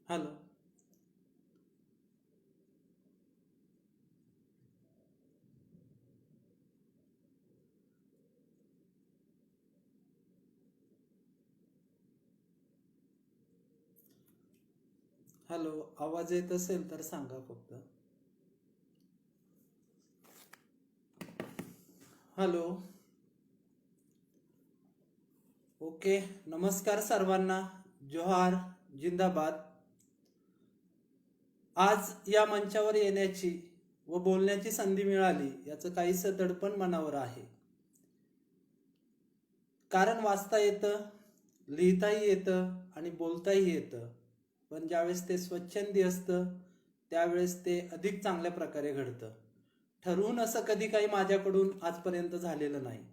Hello. Hello, आवाज येत असेल तर सांगा फक्त. हॅलो. ओके. नमस्कार सर्वांना. जोहार. जिंदाबाद. आज या मंचावर येण्याची व बोलण्याची संधी मिळाली याचं काहीसं दडपण मनावर आहे. कारण वाचता येतं, लिहिताही येतं आणि बोलताही येतं, पण ज्यावेळेस ते स्वच्छंदी असतं त्यावेळेस ते अधिक चांगल्या प्रकारे घडतं. ठरवून असं कधी काही माझ्याकडून आजपर्यंत झालेलं नाही.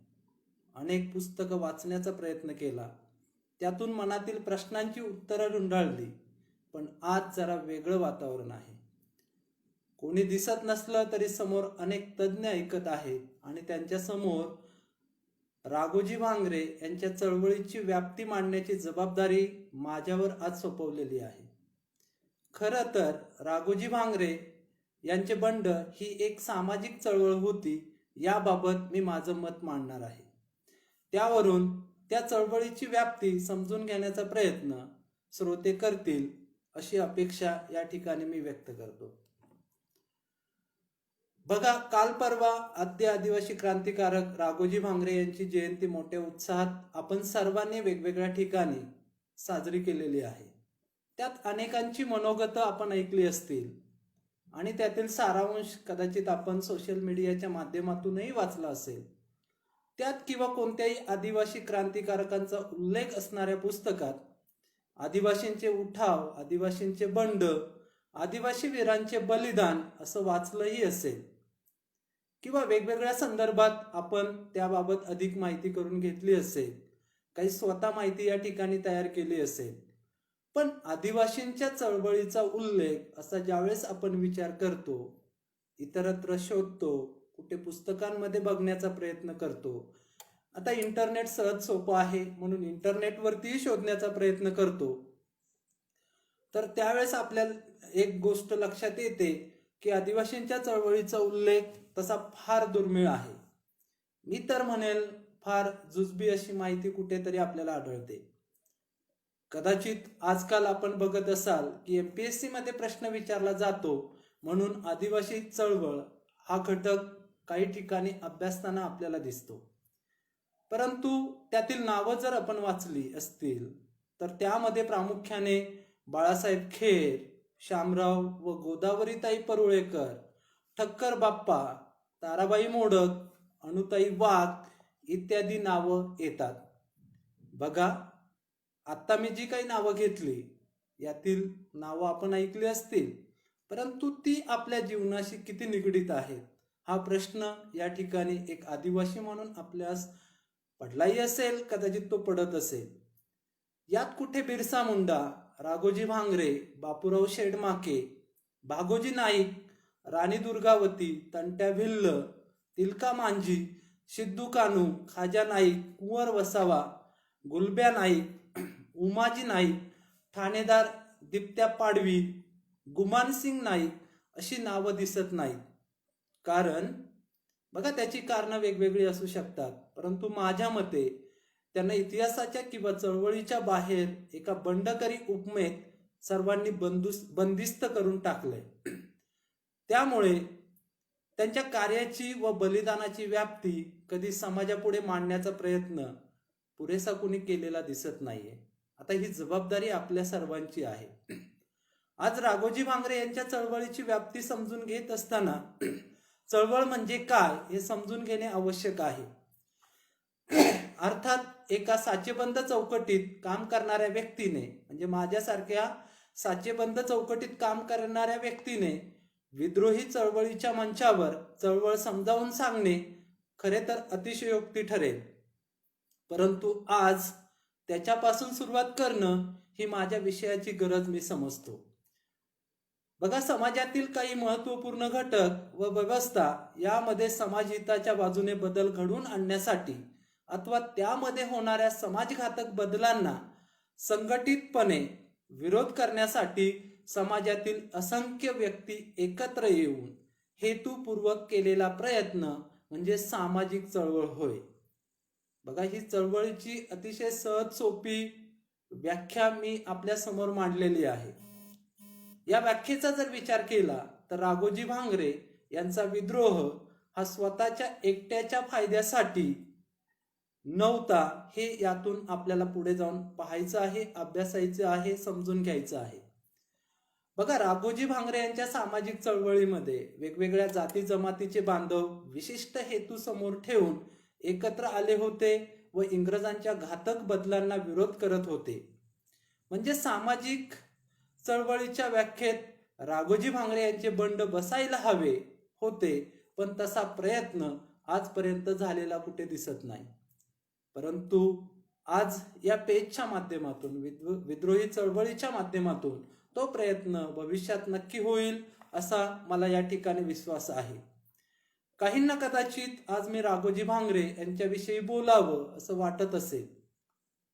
अनेक पुस्तकं वाचण्याचा प्रयत्न केला, त्यातून मनातील प्रश्नांची उत्तरं रुंडाळली, पण आज जरा वेगळं वातावरण आहे. कोणी दिसत नसलं तरी समोर अनेक तज्ज्ञ ऐकत आहेत आणि त्यांच्या समोर राघोजी भांगरे यांच्या चळवळीची व्याप्ती मांडण्याची जबाबदारी माझ्यावर आज सोपवलेली आहे. खरं तर राघोजी भांगरे यांचे बंड ही एक सामाजिक चळवळ होती याबाबत मी माझं मत मांडणार आहे. त्यावरून त्या चळवळीची व्याप्ती समजून घेण्याचा प्रयत्न श्रोते करतील अशी अपेक्षा या ठिकाणी मी व्यक्त करतो. बघा, काल परवा आद्य आदिवासी क्रांतिकारक राघोजी भांगरे यांची जयंती मोठ्या उत्साहात आपण सर्वांनी वेगवेगळ्या ठिकाणी साजरी केलेली आहे. त्यात अनेकांची मनोगतं आपण ऐकली असतील आणि त्यातील सारांश कदाचित आपण सोशल मीडियाच्या माध्यमातूनही वाचला असेल. त्यात किंवा कोणत्याही आदिवासी क्रांतिकारकांचा उल्लेख असणाऱ्या पुस्तकात आदिवासींचे उठाव, आदिवासींचे बंड, आदिवासी वीरांचे बलिदान असं वाचलंही असेल किंवा वेगवेगळ्या संदर्भात आपण त्याबाबत अधिक माहिती करून घेतली असेल, काही स्वतः माहिती या ठिकाणी तयार केली असेल. पण आदिवासींच्या चळवळीचा उल्लेख असा ज्यावेळेस आपण विचार करतो, इतरत्र शोधतो, कुठे पुस्तकांमध्ये बघण्याचा प्रयत्न करतो, आता इंटरनेट सहज सोपं आहे म्हणून इंटरनेटवरतीही शोधण्याचा प्रयत्न करतो, तर त्यावेळेस आपल्याला एक गोष्ट लक्षात येते की आदिवासींच्या चळवळीचा उल्लेख तसा फार दुर्मिळ आहे. मी तर म्हणेल फार जुजबी अशी माहिती कुठेतरी आपल्याला आढळते. कदाचित आजकाल आपण बघत असाल की एमपीएससी मध्ये प्रश्न विचारला जातो म्हणून आदिवासी चळवळ हा घटक काही ठिकाणी अभ्यासताना आपल्याला दिसतो. परंतु त्यातील नावं जर आपण वाचली असतील तर त्यामध्ये प्रामुख्याने बाळासाहेब खेर, शामराव व गोदावरीताई परुळेकर, ठक्कर बाप्पा, ताराबाई मोडक, अनुताई वाघ इत्यादी नावं येतात. बघा, आता मी जी काही नावं घेतली यातील नावं आपण ऐकली असतील, परंतु ती आपल्या जीवनाशी किती निगडीत आहेत हा प्रश्न या ठिकाणी एक आदिवासी म्हणून आपल्यास पडलाही असेल, कदाचित तो पडत असेल. यात कुठे बिरसा मुंडा, राघोजी भांगरे, बापूराव शेडमाके, भागोजी नाईक, राणी दुर्गावती, तंट्या भिल्ल, तिलका मांझी, सिद्धू कानू, खाजा नाईक, कुंवर वसावा, गुलब्या नाईक, उमाजी नाईक, ठाणेदार दिप्त्या पाडवी, गुमानसिंग नाईक अशी नावं दिसत नाहीत. कारण बघा, त्याची कारणं वेगवेगळी असू शकतात, परंतु माझ्या मते त्यांना इतिहासाच्या किंवा चळवळीच्या बाहेर एका बंडकरी उपमेत सर्वांनी बंदिस्त करून टाकलंय. त्यामुळे त्यांच्या कार्याची व बलिदानाची व्याप्ती कधी समाजापुढे मांडण्याचा प्रयत्न पुरेसा कुणी केलेला दिसत नाहीये. आता ही जबाबदारी आपल्या सर्वांची आहे. आज राघोजी भांगरे यांच्या चळवळीची व्याप्ती समजून घेत असताना चळवळ म्हणजे काय हे समजून घेणे आवश्यक आहे. अर्थात एका साचेबंद चौकटीत काम करणाऱ्या व्यक्तीने, म्हणजे माझ्यासारख्या साचेबंद चौकटीत काम करणाऱ्या व्यक्तीने विद्रोही चळवळीच्या मंचावर चळवळ समजावून सांगणे खरे तर अतिशयोक्ती ठरेल. परंतु आज त्याच्यापासून सुरुवात करणं ही माझ्या विषयाची गरज मी समजतो. बघा, समाजातील काही महत्त्वपूर्ण घटक व व्यवस्था यामध्ये समाजहिताच्या बाजूने बदल घडवून आणण्यासाठी अथवा त्यामध्ये होणाऱ्या समाजघातक बदलांना संघटितपणे विरोध करण्यासाठी समाजातील असंख्य व्यक्ती एकत्र येऊन हेतुपूर्वक केलेला प्रयत्न म्हणजे सामाजिक चळवळ होय. बघा, ही चळवळीची अतिशय सहज सोपी व्याख्या मी आपल्या समोर मांडलेली आहे. या व्याख्येचा जर विचार केला तर राघोजी भांगरे यांचा विद्रोह हा स्वतःच्या एकट्याच्या फायद्यासाठी नव्हता, हे यातून आपल्याला पुढे जाऊन पाहायचं आहे, अभ्यासायचं आहे, समजून घ्यायचं आहे. बघा, राघोजी भांगरे यांच्या सामाजिक चळवळीमध्ये वेगवेगळ्या जाती जमातीचे बांधव विशिष्ट हेतू समोर ठेवून एकत्र आले होते व इंग्रजांच्या घातक बदलांना विरोध करत होते. म्हणजे सामाजिक चळवळीच्या व्याख्येत राघोजी भांगरे यांचे बंड बसायला हवे होते, पण तसा प्रयत्न आजपर्यंत झालेला कुठे दिसत नाही. परंतु आज या पेजच्या माध्यमातून, विद्रोही चळवळीच्या माध्यमातून तो प्रयत्न भविष्यात नक्की होईल असा मला या ठिकाणी विश्वास आहे. काहींना कदाचित आज मी राघोजी भांगरे यांच्याविषयी बोलावं असं वाटत असेल.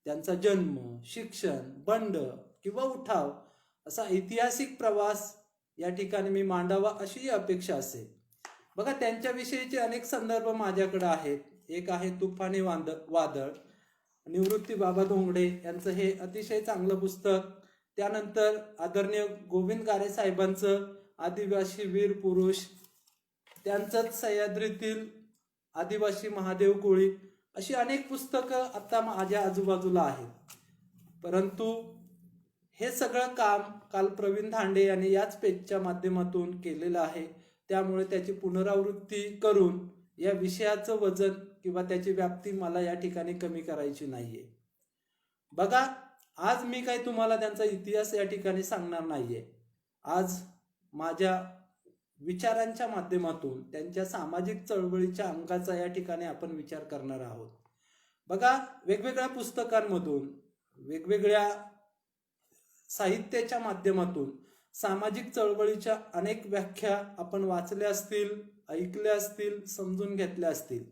त्यांचा जन्म, शिक्षण, बंड किंवा उठाव असा ऐतिहासिक प्रवास या ठिकाणी मी मांडावा अशी अपेक्षा असेल. बघा, त्यांच्याविषयीचे अनेक संदर्भ माझ्याकडे आहेत. एक आहे तुफानी वादळ, निवृत्ती बाबा धोंगडे यांचं हे अतिशय चांगलं पुस्तक. त्यानंतर आदरणीय गोविंद गारे साहेबांचं आदिवासी वीर पुरुष, त्यांचंच सह्याद्रीतील आदिवासी महादेव कोळी, अशी अनेक पुस्तकं आता माझ्या आजूबाजूला आहेत. परंतु हे सगळं काम काल प्रवीण धांडे यांनी याच पेजच्या माध्यमातून केलेलं आहे. त्यामुळे त्याची पुनरावृत्ती करून या विषयाचं वजन किंवा त्याची व्याप्ती मला या ठिकाणी कमी करायची नाहीये. बघा, आज मी काही तुम्हाला त्यांचा इतिहास या ठिकाणी सांगणार नाहीये. आज माझ्या विचारांच्या माध्यमातून त्यांच्या सामाजिक चळवळीच्या अंगाचा या ठिकाणी आपण विचार करणार आहोत. बघा, वेगवेगळ्या पुस्तकांमधून, वेगवेगळ्या साहित्याच्या माध्यमातून सामाजिक चळवळीच्या अनेक व्याख्या आपण वाचल्या असतील, ऐकल्या असतील, समजून घेतल्या असतील.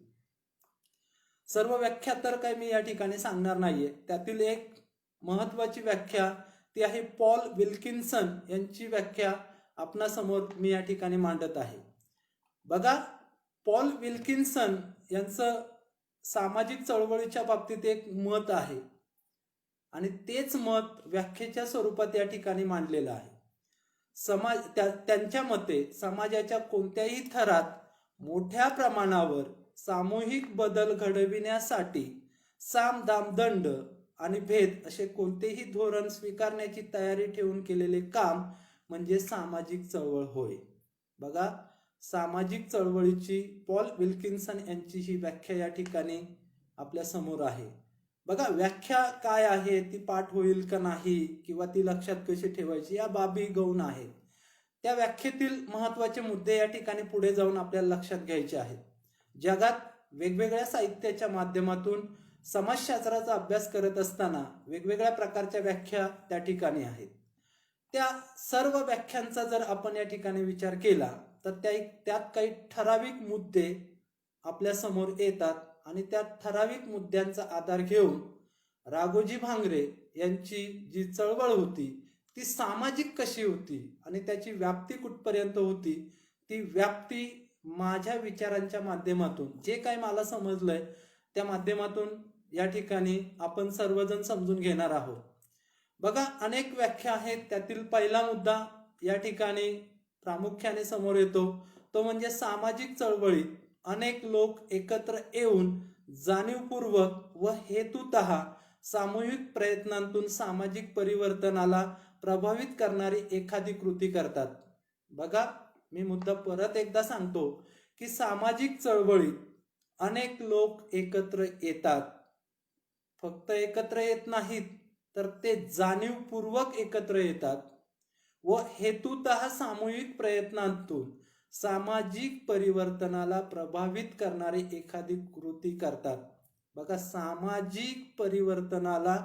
सर्व व्याख्या तर काही मी या ठिकाणी सांगणार नाहीये. त्यातील एक महत्वाची व्याख्या ती आहे पॉल विल्किन्सन यांची व्याख्या आपणासमोर मी या ठिकाणी मांडत आहे. बघा, पॉल विल्किन्सन यांचं सामाजिक चळवळीच्या बाबतीत एक मत आहे आणि तेच मत व्याख्येच्या स्वरूपात या ठिकाणी मांडलेलं आहे. त्यांच्या मते समाजाच्या कोणत्याही थरात मोठ्या प्रमाणावर सामूहिक बदल घडविण्यासाठी साम दाम दंड आणि भेद असे कोणतेही धोरण स्वीकारण्याची तयारी ठेवून केलेले काम म्हणजे सामाजिक चळवळ होय. बघा, सामाजिक चळवळीची पॉल विल्किन्सन यांची ही व्याख्या या ठिकाणी आपल्या समोर आहे. बघा, व्याख्या काय आहे, ती पाठ होईल का नाही किंवा ती लक्षात कशी ठेवायची या बाबी गौण आहेत. त्या व्याख्येतील महत्वाचे मुद्दे या ठिकाणी पुढे जाऊन आपल्याला लक्षात घ्यायचे आहेत. जगात वेगवेगळ्या साहित्याच्या माध्यमातून समाजशास्त्राचा अभ्यास करत असताना वेगवेगळ्या प्रकारच्या व्याख्या त्या ठिकाणी आहेत. त्या सर्व व्याख्यांचा जर आपण या ठिकाणी विचार केला तर त्यात काही ठराविक मुद्दे आपल्या समोर येतात आणि त्या ठराविक मुद्द्यांचा आधार घेऊन राघोजी भांगरे यांची जी चळवळ होती ती सामाजिक कशी होती आणि त्याची व्याप्ती कुठपर्यंत होती, ती व्याप्ती माझ्या विचारांच्या माध्यमातून जे काही मला समजलंय त्या माध्यमातून या ठिकाणी आपण सर्वजण समजून घेणार आहोत. बघा, अनेक व्याख्या आहेत. त्यातील पहिला मुद्दा या ठिकाणी प्रामुख्याने समोर येतो तो म्हणजे सामाजिक चळवळीत अनेक लोक एकत्र येऊन जाणीवपूर्वक व हेतुतः सामूहिक प्रयत्नांतून सामाजिक परिवर्तनाला प्रभावित करणारी एखादी कृती करतात. बघा, मी मुद्दा परत एकदा सांगतो की सामाजिक चळवळीत अनेक लोक एकत्र येतात. फक्त एकत्र येत नाहीत तर ते जाणीवपूर्वक एकत्र येतात व हेतुतः सामूहिक प्रयत्नांतून सामाजिक परिवर्तनाला प्रभावित करणारी एखादी कृती करतात. बघा, सामाजिक परिवर्तनाला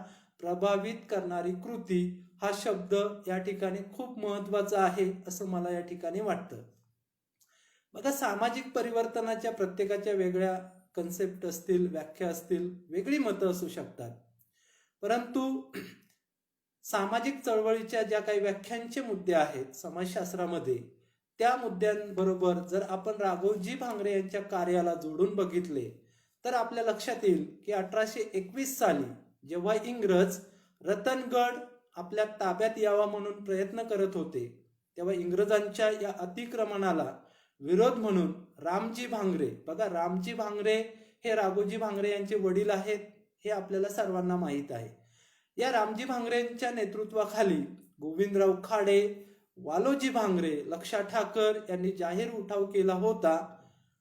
प्रभावित करणारी कृती हा शब्द या ठिकाणी खूप महत्वाचा आहे असं मला या ठिकाणी वाटतं. बघा, सामाजिक परिवर्तनाच्या प्रत्येकाच्या वेगळ्या कन्सेप्ट असतील, व्याख्या असतील, वेगळी मतं असू शकतात. परंतु सामाजिक चळवळीच्या ज्या काही व्याख्यांचे मुद्दे आहेत समाजशास्त्रामध्ये, त्या मुद्द्यांबरोबर जर आपण राघोजी भांगरे यांच्या कार्याला जोडून बघितले तर आपल्या लक्षात येईल की 1821 साली जेव्हा इंग्रज रतनगड आपल्या ताब्यात यावा म्हणून प्रयत्न करत होते, तेव्हा इंग्रजांच्या या अतिक्रमणाला विरोध म्हणून रामजी भांगरे, बघा रामजी भांगरे हे राघोजी भांगरे यांचे वडील आहेत, हे आपल्याला सर्वांना माहीत आहे. या रामजी भांगरेंच्या नेतृत्वाखाली गोविंदराव खाडे, वालोजी भांगरे, लक्षा ठाकर यांनी जाहीर उठाव केला होता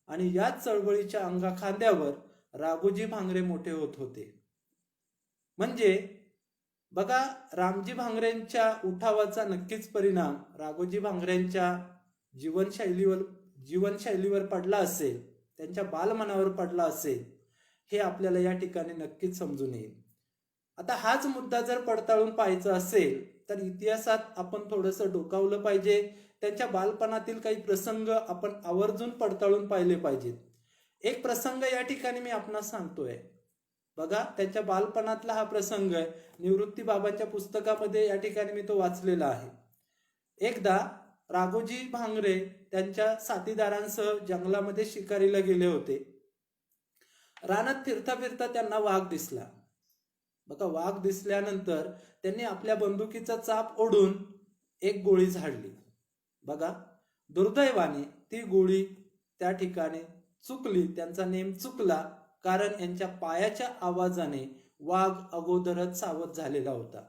आणि याच चळवळीच्या अंगाखांद्यावर राघोजी भांगरे मोठे होत होते. म्हणजे बघा, रामजी भांगरेंच्या उठावाचा नक्कीच परिणाम राघोजी भांगरेंच्या जीवनशैलीवर पडला असेल, त्यांच्या बालमनावर पडला असेल, हे आपल्याला या ठिकाणी नक्कीच समजून येईल. आता हाच मुद्दा जर पडताळून पाहायचा असेल तर इतिहासात आपण थोडंसं डोकावलं पाहिजे. त्यांच्या बालपणातील काही प्रसंग आपण आवर्जून पडताळून पाहिले पाहिजेत. एक प्रसंग या ठिकाणी मी आपणास सांगतोय. बघा, त्यांच्या बालपणातला हा प्रसंग आहे. निवृत्ती बाबांच्या पुस्तकामध्ये या ठिकाणी मी तो वाचलेला आहे. एकदा राघोजी भांगरे त्यांच्या साथीदारांसह जंगलामध्ये शिकारीला गेले होते. रानात फिरता फिरता त्यांना वाघ दिसला. बघा, वाघ दिसल्यानंतर त्यांनी आपल्या बंदुकीचा चाप ओढून एक गोळी झाडली. बघा, दुर्दैवाने ती गोळी त्या ठिकाणी चुकली, त्यांचा नेम चुकला, कारण यांच्या पायाच्या आवाजाने वाघ अगोदरच सावध झालेला होता.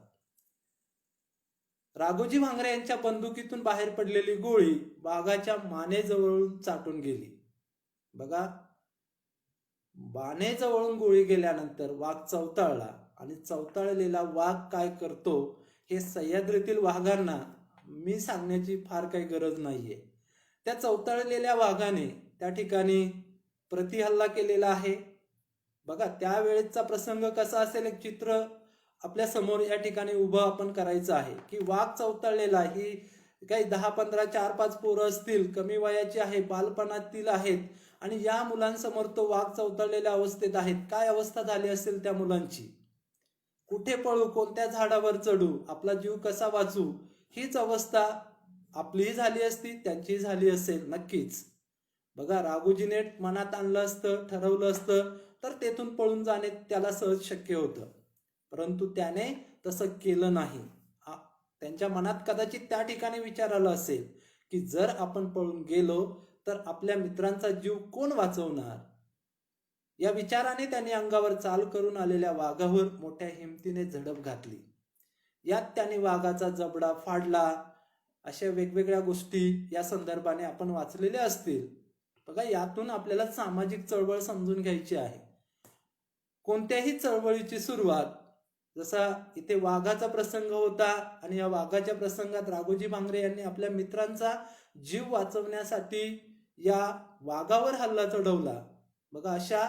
राघोजी भांगरे यांच्या बंदुकीतून बाहेर पडलेली गोळी वाघाच्या मानेजवळून चाटून गेली. बघा, बानेजवळून गोळी गेल्यानंतर वाघ चवताळला आणि चवताळलेला वाघ काय करतो हे सह्याद्रीतील वाघांना मी सांगण्याची फार काही गरज नाहीये. त्या चवताळलेल्या वाघाने त्या ठिकाणी प्रतिहल्ला केलेला आहे. बघा, त्यावेळेचा प्रसंग कसा असेल एक चित्र आपल्या समोर या ठिकाणी उभं आपण करायचं आहे की वाघ चवताळलेला, ही काही 10-15, 4-5 पोरं असतील, कमी वयाची आहे, बालपणातील आहेत आणि या मुलांसमोर तो वाघ चवताळलेल्या अवस्थेत आहेत. काय अवस्था झाली असेल त्या मुलांची? कुठे पळू, कोणत्या झाडावर चढू, आपला जीव कसा वाचू, हीच अवस्था आपलीही झाली असती, त्यांचीही झाली असेल नक्कीच. बघा, राघोजीने मनात आणलं असतं, ठरवलं असतं तर तेथून पळून जाणे त्याला सहज शक्य होतं, परंतु त्याने तसं केलं नाही. त्यांच्या मनात कदाचित त्या ठिकाणी विचार आला असेल की जर आपण पळून गेलो तर आपल्या मित्रांचा जीव कोण वाचवणार. या विचाराने त्यांनी अंगावर चाल करून आलेल्या वाघावर मोठ्या हिमतीने झडप घातली. यात त्यांनी वाघाचा जबडा फाडला. अशा वेगवेगळ्या गोष्टी या संदर्भाने आपण वाचलेल्या असतील. बघा, यातून आपल्याला सामाजिक चळवळ समजून घ्यायची आहे. कोणत्याही चळवळीची सुरुवात, जसा इथे वाघाचा प्रसंग होता आणि या वाघाच्या प्रसंगात राघोजी भांगरे यांनी आपल्या मित्रांचा जीव वाचवण्यासाठी या वाघावर हल्ला चढवला. बघा, अशा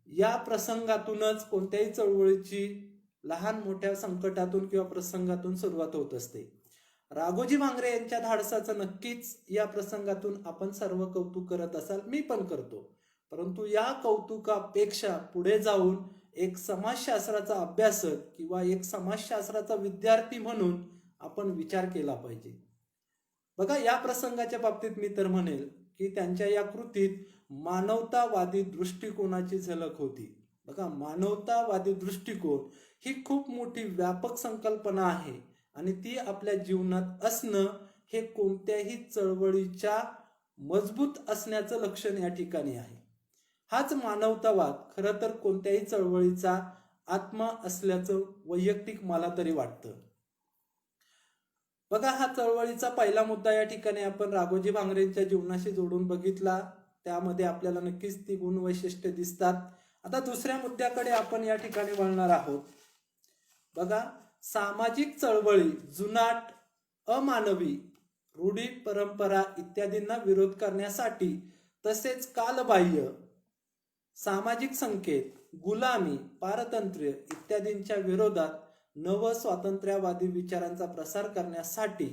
या प्रसंगातूनच कोणत्याही चळवळीची लहान मोठ्या संकटातून किंवा प्रसंगातून सुरुवात होत असते. राघोजी भांगरे यांच्या धाडसाचं नक्कीच या प्रसंगातून आपण सर्व कौतुक करत असाल, मी पण करतो. परंतु या कौतुकापेक्षा पुढे जाऊन एक समाजशास्त्राचा अभ्यासक किंवा एक समाजशास्त्राचा विद्यार्थी म्हणून आपण विचार केला पाहिजे. बघा, या प्रसंगाच्या बाबतीत मी तर म्हणेल की त्यांच्या या कृतीत मानवतावादी दृष्टिकोनाची झलक होती. बघा, मानवतावादी दृष्टिकोन ही खूप मोठी व्यापक संकल्पना आहे आणि ती आपल्या जीवनात असणं हे कोणत्याही चळवळीच्या मजबूत असण्याचं लक्षण या ठिकाणी आहे. हाच मानवतावाद खरं तर कोणत्याही चळवळीचा आत्मा असल्याचं वैयक्तिक मला तरी वाटतं. बघा, हा चळवळीचा पहिला मुद्दा या ठिकाणी आपण राघोजी भांगरेंच्या जीवनाशी जोडून बघितला. त्यामध्ये आपल्याला नक्कीच ती गुणवैशिष्ट्ये दिसतात. आता दुसऱ्या मुद्द्याकडे आपण या ठिकाणी वळणार आहोत. बघा, सामाजिक चळवळी जुनाट, अमानवी, रूढी परंपरा इत्यादींना विरोध करण्यासाठी तसेच कालबाह्य सामाजिक संकेत, गुलामी, पारतंत्र्य इत्यादींच्या विरोधात नव स्वातंत्र्यवादी विचारांचा प्रसार करण्यासाठी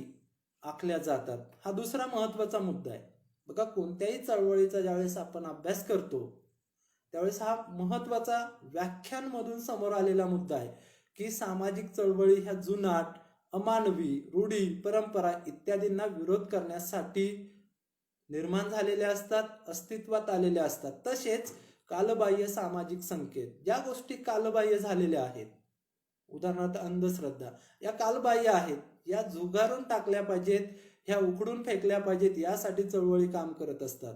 आखल्या जातात. हा दुसरा महत्वाचा मुद्दा आहे. बघा, कोणत्याही चळवळीचा ज्यावेळेस आपण अभ्यास करतो त्यावेळेस हा महत्वाचा व्याख्यानमधून समोर आलेला मुद्दा आहे की सामाजिक चळवळी ह्या जुनाट, अमानवी, रूढी, परंपरा इत्यादींना विरोध करण्यासाठी निर्माण झालेल्या असतात, अस्तित्वात आलेल्या असतात. तसेच कालबाह्य सामाजिक संकेत, ज्या गोष्टी कालबाह्य झालेल्या आहेत, उदाहरणार्थ अंधश्रद्धा, या कालबाह्य आहेत, या झुगारून टाकल्या पाहिजेत, ह्या उखडून फेकल्या पाहिजेत, यासाठी चळवळी काम करत असतात.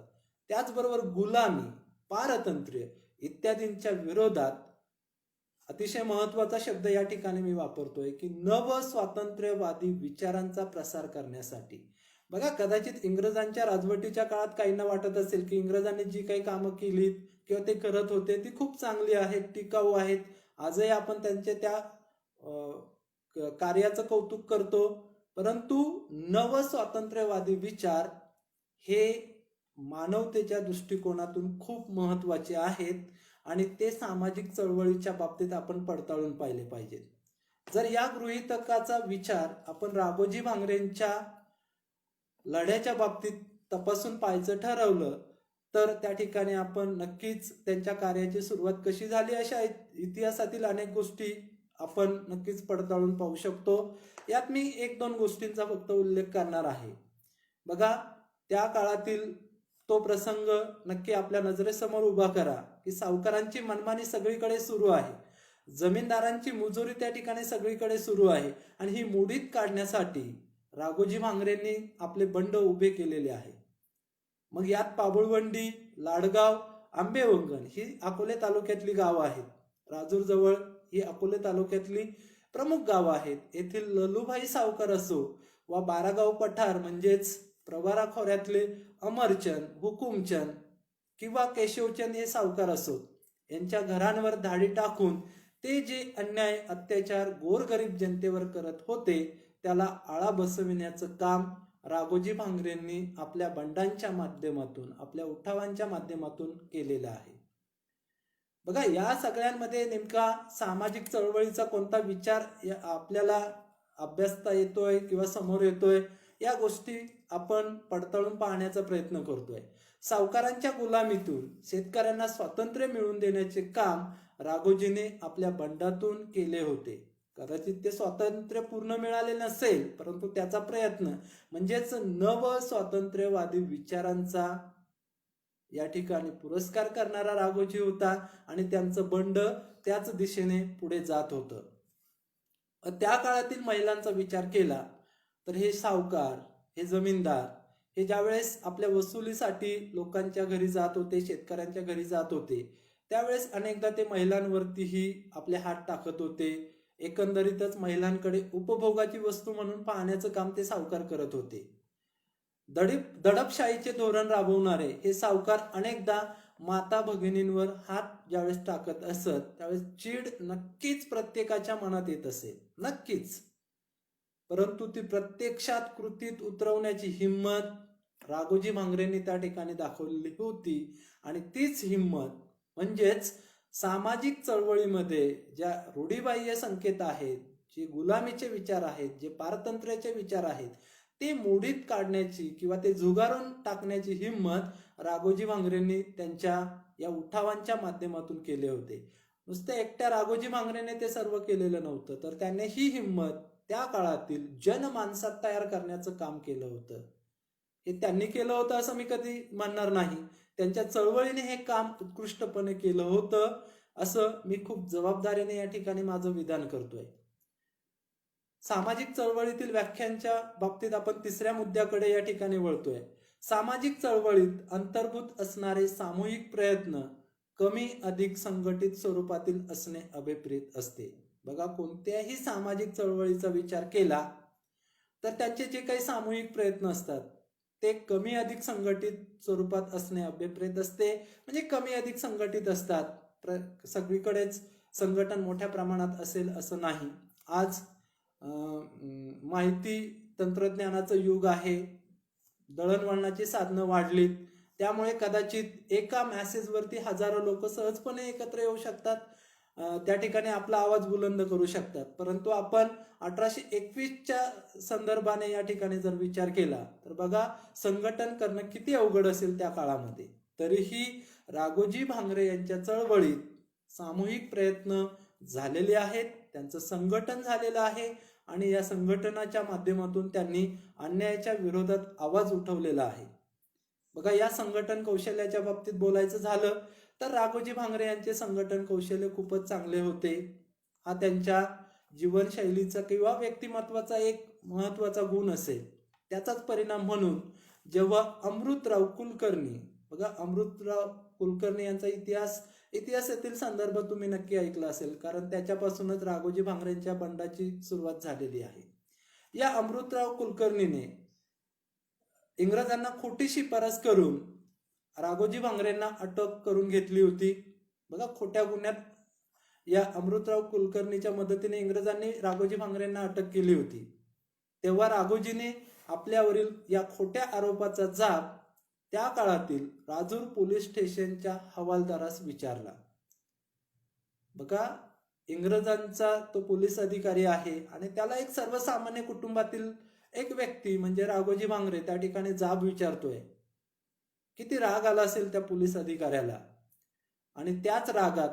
त्याचबरोबर गुलामी, पारतंत्र्य इत्यादींच्या विरोधात अतिशय महत्वाचा शब्द या ठिकाणी मी वापरतोय की नव स्वातंत्र्यवादी विचारांचा प्रसार करण्यासाठी. बघा, कदाचित इंग्रजांच्या राजवटीच्या काळात काहींना वाटत असेल की इंग्रजांनी जी काही कामं केलीत किंवा ते करत होते ती खूप चांगली आहेत, टिकाऊ आहेत. आजही आपण त्यांच्या त्या कार्याचं कौतुक करतो. परंतु नव स्वातंत्र्यवादी विचार हे मानवतेच्या दृष्टिकोनातून खूप महत्वाचे आहेत आणि ते सामाजिक चळवळीच्या बाबतीत आपण पडताळून पाहिले पाहिजेत. जर या गृहीतकाचा विचार आपण राघोजी भांगरेंच्या लढ्याच्या बाबतीत तपासून पाहायचं ठरवलं तर त्या ठिकाणी आपण नक्कीच त्यांच्या कार्याची सुरुवात कशी झाली अशा इतिहासातील अनेक गोष्टी आपण नक्कीच पडताळून पाहू शकतो. यात मी 1-2 गोष्टींचा फक्त उल्लेख करणार आहे. बघा, त्या काळातील तो प्रसंग नक्की आपल्या नजरेसमोर उभा करा की सावकारांची मनमानी सगळीकडे सुरू आहे, जमीनदारांची मुजोरी त्या ठिकाणी सगळीकडे सुरू आहे आणि ही मोडीत काढण्यासाठी राघोजी भांगरेंनी आपले बंड उभे केलेले आहे. मग यात पाबुळवंडी, लाडगाव, आंबेवंगण ही अकोले तालुक्यातली गावं आहेत. राजूर जवळ ही अकोले तालुक्यातली प्रमुख गावं आहेत. येथील ललूभाई सावकार असो वा बारागाव पठार म्हणजेच प्रवारा खोऱ्यातले अमरचंद, हुकुमचंद किंवा केशवचंद हे सावकार असो, यांच्या घरांवर धाडी टाकून ते जे अन्याय अत्याचार गोरगरीब जनतेवर करत होते त्याला आळा बसविण्याचं काम राघोजी भांगरेंनी आपल्या बंडांच्या माध्यमातून, आपल्या उठावांच्या माध्यमातून केलेलं आहे. बघा, या सगळ्यांमध्ये नेमका सामाजिक चळवळीचा कोणता विचार आपल्याला अभ्यासता येतोय किंवा समोर येतोय या गोष्टी आपण पडताळून पाहण्याचा प्रयत्न करतोय. सावकारांच्या गुलामीतून शेतकऱ्यांना स्वातंत्र्य मिळवून देण्याचे काम राघोजीने आपल्या बंडातून केले होते. कदाचित ते स्वातंत्र्य पूर्ण मिळाले नसेल, परंतु त्याचा प्रयत्न म्हणजेच नव स्वातंत्र्यवादी विचारांचा या ठिकाणी पुरस्कार करणारा राघोजी होता आणि त्यांचं बंड त्याच दिशेने पुढे जात होतं. त्या काळातील महिलांचा विचार केला तर हे सावकार, हे जमीनदार हे ज्यावेळेस आपल्या वसुलीसाठी लोकांच्या घरी जात होते, शेतकऱ्यांच्या घरी जात होते, त्यावेळेस अनेकदा ते महिलांवरतीही आपले हात टाकत होते. एकंदरीतच महिलांकडे उपभोगाची वस्तू म्हणून पाहण्याचं काम ते सावकार करत होते. दडपशाहीचे धोरण राबवणारे हे सावकार अनेकदा माता भगिनींवर हात ज्यावेळेस टाकत असत त्यावेळेस चीड नक्कीच प्रत्येकाच्या मनात येत असेल, नक्कीच. परंतु ती प्रत्यक्षात कृतीत उतरवण्याची हिंमत राघोजी भांगरेंनी त्या ठिकाणी दाखवलेली होती आणि तीच हिंमत म्हणजेच सामाजिक चळवळीमध्ये ज्या रूढीबाह्य संकेत आहेत, जे गुलामीचे विचार आहेत, जे पारतंत्र्याचे विचार आहेत, ते मोडीत काढण्याची किंवा ते झुगारून टाकण्याची हिंमत राघोजी भांगरेंनी त्यांच्या या उठावांच्या माध्यमातून केले होते. नुसते एकट्या राघोजी भांगरेने ते सर्व केलेलं नव्हतं, तर त्यांनी ही हिंमत त्या काळातील जनमानसात तयार करण्याचं काम केलं होतं. हे त्यांनी केलं होतं असं मी कधी म्हणणार नाही. त्यांच्या चळवळीने हे काम उत्कृष्टपणे केलं होतं असं मी खूप जबाबदारीने या ठिकाणी माझं विधान करतोय. सामाजिक चळवळीतील व्याख्यांच्या बाबतीत आपण 3ऱ्या मुद्द्याकडे या ठिकाणी वळतोय. सामाजिक चळवळीत अंतर्भूत असणारे सामूहिक प्रयत्न कमी अधिक संघटित स्वरूपातील असणे अभिप्रेत असते. बघा, कोणत्याही सामाजिक चळवळीचा विचार केला तर त्यांचे जे काही सामूहिक प्रयत्न असतात ते कमी अधिक संघटित स्वरूपात असणे अभिप्रेत असते. म्हणजे कमी अधिक संघटित असतात. सगळीकडेच संघटन मोठ्या प्रमाणात असेल असं नाही. आज माहिती तंत्रज्ञानाचं युग आहे, दळणवळणाची साधनं वाढलीत, त्यामुळे कदाचित एका मेसेजवरती हजारो लोक सहजपणे एकत्र येऊ शकतात, त्या ठिकाणी आपला आवाज बुलंद करू शकतात. परंतु आपण 1821च्या संदर्भाने या ठिकाणी जर विचार केला तर बघा, संघटन करणं किती अवघड असेल त्या काळामध्ये. तरीही राघोजी भांगरे यांच्या चळवळीत सामूहिक प्रयत्न झालेले आहेत त्यांचं संघटन झालेलं आहे आणि या संघटनाच्या माध्यमातून त्यांनी अन्यायाच्या विरोधात आवाज उठवलेला आहे. बघा, या संघटन कौशल्याच्या बाबतीत बोलायचं झालं तर राघोजी भांगरे यांचे संघटन कौशल्य खूपच चांगले होते. हा त्यांच्या जीवनशैलीचा किंवा व्यक्तिमत्वाचा एक महत्वाचा गुण असेल. त्याचाच परिणाम म्हणून जेव्हा अमृतराव कुलकर्णी, बघा अमृतराव कुलकर्णी यांचा इतिहासातील संदर्भ तुम्ही नक्की ऐकला असेल, कारण त्याच्यापासूनच राघोजी भांगरेंच्या बंडाची सुरुवात झालेली आहे. या अमृतराव कुलकर्णीने इंग्रजांना खोटी शिफारस करून राघोजी भांगरेंना अटक करून घेतली होती. बघा, खोट्या गुन्ह्यात या अमृतराव कुलकर्णीच्या मदतीने इंग्रजांनी राघोजी भांगरेंना अटक केली होती. तेव्हा राघोजीने आपल्यावरील या खोट्या आरोपाचा जाब त्या काळातील राजूर पोलीस स्टेशनच्या हवालदारास विचारला. बघा, इंग्रजांचा तो पोलीस अधिकारी आहे आणि त्याला एक सर्वसामान्य कुटुंबातील एक व्यक्ती म्हणजे राघोजी भांगरे त्या ठिकाणी जाब विचारतोय. किती राग आला असेल त्या पोलीस अधिकाऱ्याला. आणि त्याच रागात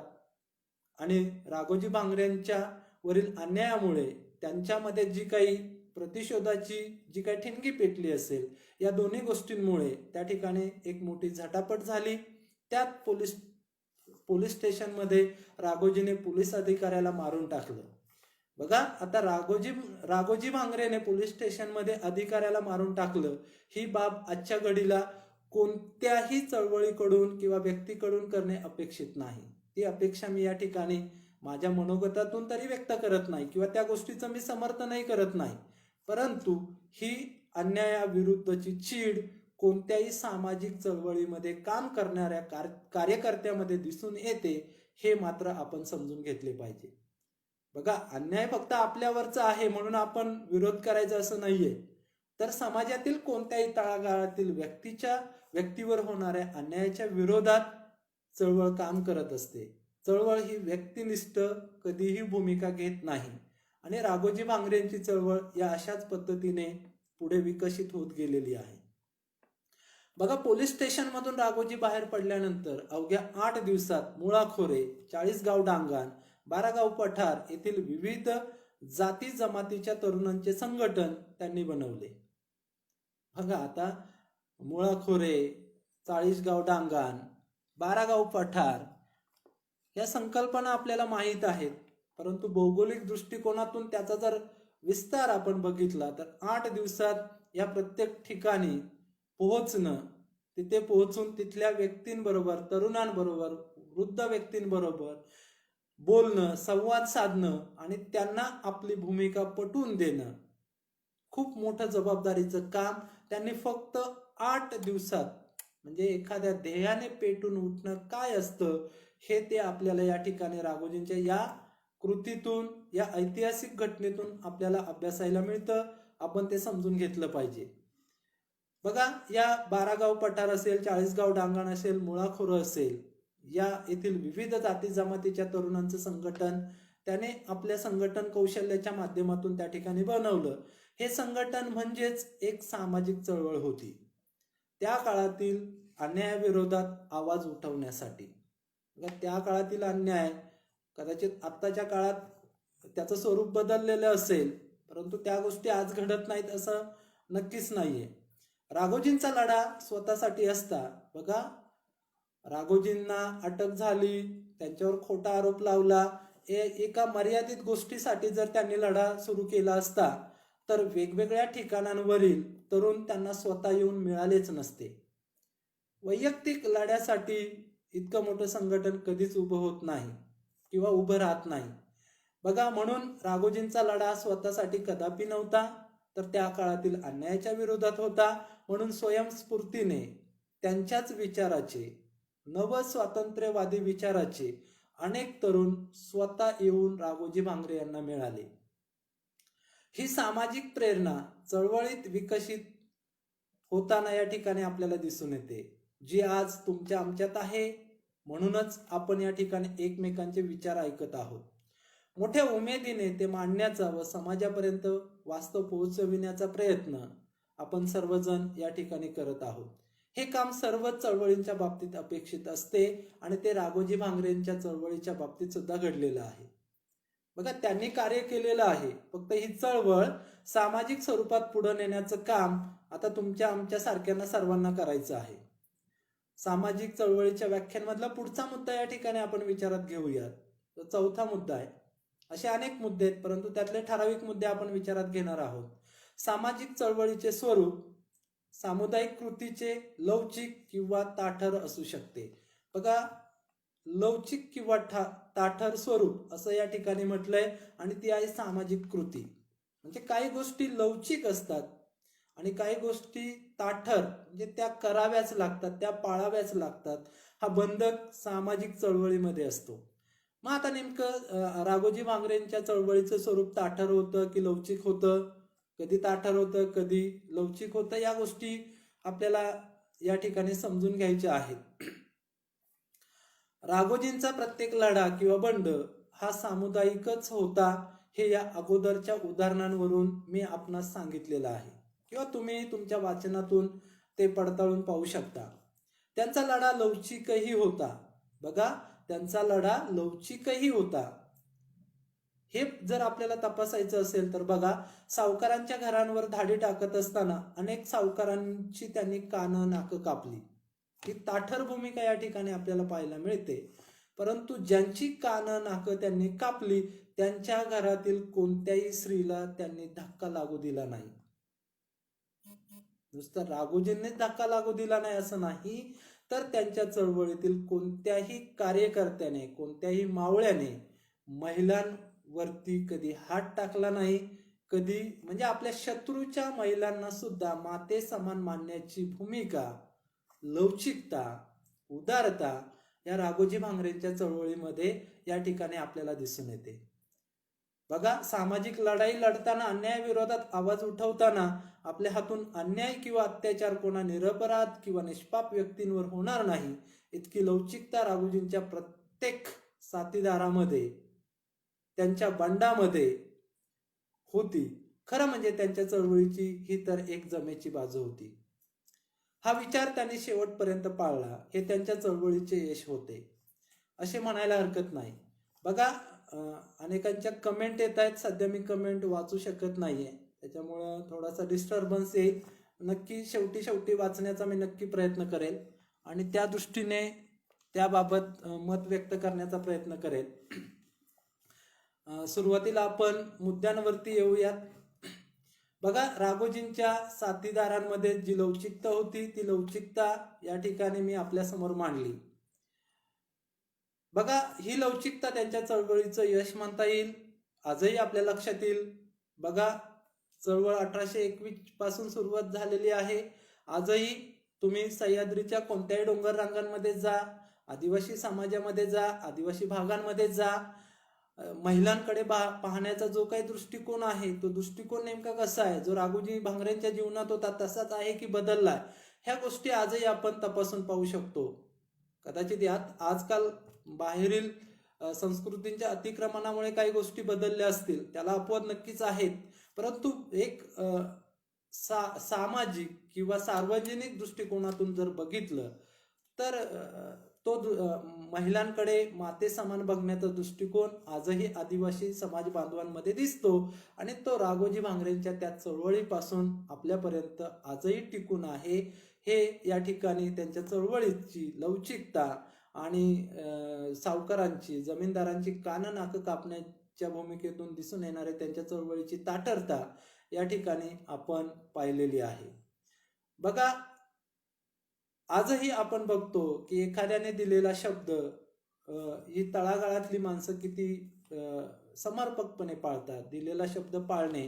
आणि राघोजी भांगरेंच्या वरील अन्यायामुळे त्यांच्यामध्ये जी काही प्रतिशोधाची जी काही ठिणगी पेटली असेल, या दोन्ही गोष्टींमुळे त्या ठिकाणी एक मोठी झटापट झाली. त्यात पोलीस स्टेशनमध्ये राघोजीने पोलीस अधिकाऱ्याला मारून टाकलं. बघा, आता राघोजी भांगरेने पोलीस स्टेशनमध्ये अधिकाऱ्याला मारून टाकलं, ही बाब आजच्या घडीला कोणत्याही चळवळीकडून किंवा व्यक्तीकडून करणे अपेक्षित नाही. ती अपेक्षा मी या ठिकाणी माझ्या मनोगतातून तरी व्यक्त करत नाही किंवा त्या गोष्टीचं मी समर्थनही करत नाही. परंतु ही अन्यायाविरुद्धची चीड कोणत्याही सामाजिक चळवळीमध्ये काम करणाऱ्या कार्यकर्त्यामध्ये दिसून येते, हे मात्र आपण समजून घेतले पाहिजे. बघा, अन्याय फक्त आपल्यावरचा आहे म्हणून आपण विरोध करायचा असं नाहीये, तर समाजातील कोणत्याही तळागाळातील व्यक्तीवर होणाऱ्या अन्यायाच्या विरोधात चळवळ काम करत असते. चळवळ ही व्यक्तिनिष्ठ कधीही भूमिका घेत नाही आणि राघोजी भांगरेंची चळवळ या अशाच पद्धतीने पुढे विकसित होत गेलेली आहे. बघा, पोलीस स्टेशन मधून राघोजी बाहेर पडल्यानंतर अवघ्या 8 दिवसात मुळाखोरे, 40 गाव डांगण, 12 गाव पठार येथील विविध जाती जमातीच्या तरुणांचे संघटन त्यांनी बनवले. बघा, आता मुळाखोरे, 40 गाव डांगण, 12 गाव पठार या संकल्पना आपल्याला माहीत आहेत, परंतु भौगोलिक दृष्टिकोनातून त्याचा जर विस्तार आपण बघितला तर 8 दिवसात या प्रत्येक ठिकाणी पोहोचणं, तिथे पोहोचून तिथल्या व्यक्तींबरोबर, तरुणांबरोबर, वृद्ध व्यक्तींबरोबर बोलणं, संवाद साधणं आणि त्यांना आपली भूमिका पटवून देणं, खूप मोठं जबाबदारीचं काम त्यांनी फक्त 8 दिवसात, म्हणजे एखाद्या ध्येयाने पेटून उठणं काय असतं हे ते आपल्याला या ठिकाणी राघोजींच्या या कृतीतून, या ऐतिहासिक घटनेतून आपल्याला अभ्यासायला मिळतं. आपण ते समजून घेतलं पाहिजे. बघा, या 12 गाव पठार असेल, 40 गाव डांगण असेल, मुळाखोरं असेल, या येथील विविध जाती जमातीच्या तरुणांचं संघटन त्याने आपल्या संघटन कौशल्याच्या माध्यमातून त्या ठिकाणी बनवलं. हे संघटन म्हणजेच एक सामाजिक चळवळ होती त्या काळातील अन्यायाविरोधात आवाज उठवण्यासाठी. त्या काळातील अन्याय कदाचित आत्ताच्या काळात त्याचं स्वरूप बदललेलं असेल, परंतु त्या गोष्टी आज घडत नाहीत असं नक्कीच नाहीये. राघोजींचा लढा स्वतःसाठी असता. बघा, राघोजींना अटक झाली, त्यांच्यावर खोटा आरोप लावला, एका मर्यादित गोष्टीसाठी जर त्यांनी लढा सुरू केला असता तर वेगवेगळ्या ठिकाणांवरील तरुण त्यांना स्वतः येऊन मिळालेच नसते. वैयक्तिक लढ्यासाठी इतकं मोठं संघटन कधीच उभं होत नाही किंवा उभं राहत नाही. बघा, म्हणून राघोजींचा लढा स्वतःसाठी कदापि नव्हता, तर त्या काळातील अन्यायाच्या विरोधात होता. म्हणून स्वयंस्फूर्तीने त्यांच्याच विचाराचे, नव स्वातंत्र्यवादी विचाराचे अनेक तरुण स्वतः येऊन राघोजी भांगरे यांना मिळाले. ही सामाजिक प्रेरणा चळवळीत विकसित होताना या ठिकाणी आपल्याला दिसून येते, जी आज तुमच्या आमच्यात आहे. म्हणूनच आपण या ठिकाणी एकमेकांचे विचार ऐकत आहोत. मोठ्या उमेदीने ते मांडण्याचा व समाजापर्यंत वास्तव पोहोचविण्याचा प्रयत्न आपण सर्वजण या ठिकाणी करत आहोत. हे काम सर्व चळवळींच्या बाबतीत अपेक्षित असते आणि ते राघोजी भांगरेंच्या चळवळीच्या बाबतीत सुद्धा घडलेलं आहे. बघा, त्यांनी कार्य केलेलं आहे. फक्त ही चळवळ सामाजिक स्वरूपात पुढे नेण्याचं काम आता तुमच्या आमच्या सारख्यांना सर्वांना करायचं आहे. सामाजिक चळवळीच्या व्याख्यानमधला पुढचा मुद्दा या ठिकाणी आपण विचारात घेऊयात. तो चौथा मुद्दा आहे. असे अनेक मुद्दे आहेत, परंतु त्यातले ठराविक मुद्दे आपण विचारात घेणार आहोत. सामाजिक चळवळीचे स्वरूप सामुदायिक कृतीचे लवचिक किंवा ताठर असू शकते. बघा, लवचिक किंवा ताठर स्वरूप असं या ठिकाणी म्हटलंय, आणि ती आहे सामाजिक कृती. म्हणजे काही गोष्टी लवचिक असतात आणि काही गोष्टी ताठर, म्हणजे त्या कराव्याच लागतात, त्या पाळाव्याच लागतात. हा बंधक सामाजिक चळवळीमध्ये असतो. मग आता नेमकं राघोजी भांगरेंच्या चळवळीचं स्वरूप ताठर होतं की लवचिक होतं? कधी ताठर होतं, कधी लवचिक होतं, या गोष्टी आपल्याला या ठिकाणी समजून घ्यायच्या आहेत. राघोजींचा प्रत्येक लढा किंवा बंड हा सामुदायिकच होता, हे या अगोदरच्या उदाहरणांवरून मी आपणास सांगितलेलं आहे, किंवा तुम्ही तुमच्या वाचनातून ते पडताळून पाहू शकता. त्यांचा लढा लवचिकही होता. बघा, त्यांचा लढा लवचिकही होता. हे जर आपल्याला तपासायचं असेल तर बघा, सावकारांच्या घरांवर धाडी टाकत असताना अनेक सावकारांची त्यांनी कानं नाकं कापली. ही ताठर भूमिका या ठिकाणी आपल्याला पाहायला मिळते. परंतु ज्यांची कानं नाकं त्यांनी कापली, त्यांच्या घरातील कोणत्याही स्त्रीला त्यांनी धक्का लागू दिला नाही. नुसतं राघोजींनीच धक्का लागू दिला नाही असं नाही, तर त्यांच्या चळवळीतील कोणत्याही कार्यकर्त्याने, कोणत्याही मावळ्याने महिलांवरती कधी हात टाकला नाही. कधी, म्हणजे आपल्या शत्रूच्या महिलांना सुद्धा माते समान मानण्याची भूमिका, लवचिकता, उदारता या राघोजी भांगरेंच्या चळवळीमध्ये या ठिकाणी आपल्याला दिसून येते. बघा, सामाजिक लढाई लढताना, अन्यायाविरोधात आवाज उठवताना आपल्या हातून अन्याय किंवा अत्याचार कोणा निरपराध किंवा निष्पाप व्यक्तींवर होणार नाही, इतकी लवचिकता राघोजींच्या प्रत्येक साथीदारामध्ये, त्यांच्या बंडामध्ये होती. खरं म्हणजे त्यांच्या चळवळीची ही तर एक जमेची बाजू होती. हा विचार त्यांनी शेवटपर्यंत पाळला, हे त्यांच्या चळवळीचे यश होते असे म्हणायला हरकत नाही. बघा, अनेकांच्या कमेंट येत आहेत. सध्या मी कमेंट वाचू शकत नाहीये, त्याच्यामुळं थोडासा डिस्टर्बन्स येईल. नक्की शेवटी वाचण्याचा मी नक्की प्रयत्न करेल आणि त्या दृष्टीने त्याबाबत मत व्यक्त करण्याचा प्रयत्न करेल. सुरुवातीला आपण मुद्द्यांवरती येऊयात. बघा, राघोजींच्या साथीदारांमध्ये जी लवचिकता होती, ती लवचिकता या ठिकाणी मी आपल्या समोर मांडली. बघा, ही लवचिकता त्यांच्या चळवळीचं यश म्हणता येईल, आजही आपल्या लक्षात येईल. बघा, चळवळ 1821 पासून सुरुवात झालेली आहे. आजही तुम्ही सह्याद्रीच्या कोणत्याही डोंगर रांगांमध्ये जा, आदिवासी समाजामध्ये जा, आदिवासी भागांमध्ये जा, महिलांकडे पाहण्याचा जो काही दृष्टिकोन आहे, तो दृष्टिकोन नेमका कसा आहे, जो राघोजी भांगरेंच्या जीवनात होता तसाच आहे की बदललाय, ह्या गोष्टी आजही आपण तपासून पाहू शकतो. कदाचित यात आजकाल बाहेरील संस्कृतींच्या अतिक्रमणामुळे काही गोष्टी बदलल्या असतील, त्याला अपवाद नक्कीच आहेत. परंतु एक सामाजिक किंवा सार्वजनिक दृष्टिकोनातून जर बघितलं तर तो महिलांकडे माते समान बघण्याचा दृष्टिकोन आजही आदिवासी समाज बांधवांमध्ये दिसतो, आणि तो राघोजी भांगरेंच्या त्या चळवळीपासून आपल्यापर्यंत आजही टिकून आहे. हे या ठिकाणी त्यांच्या चळवळीची लवचिकता आणि सावकारांची, जमीनदारांची कानं नाकं कापण्याच्या भूमिकेतून दिसून येणारे त्यांच्या चळवळीची ताठरता या ठिकाणी आपण पाहिलेली आहे. बघा, आजही आपण बघतो की एखाद्याने दिलेला शब्द ही तळागाळातली माणसं किती समर्पकपणे पाळतात. दिलेला शब्द पाळणे,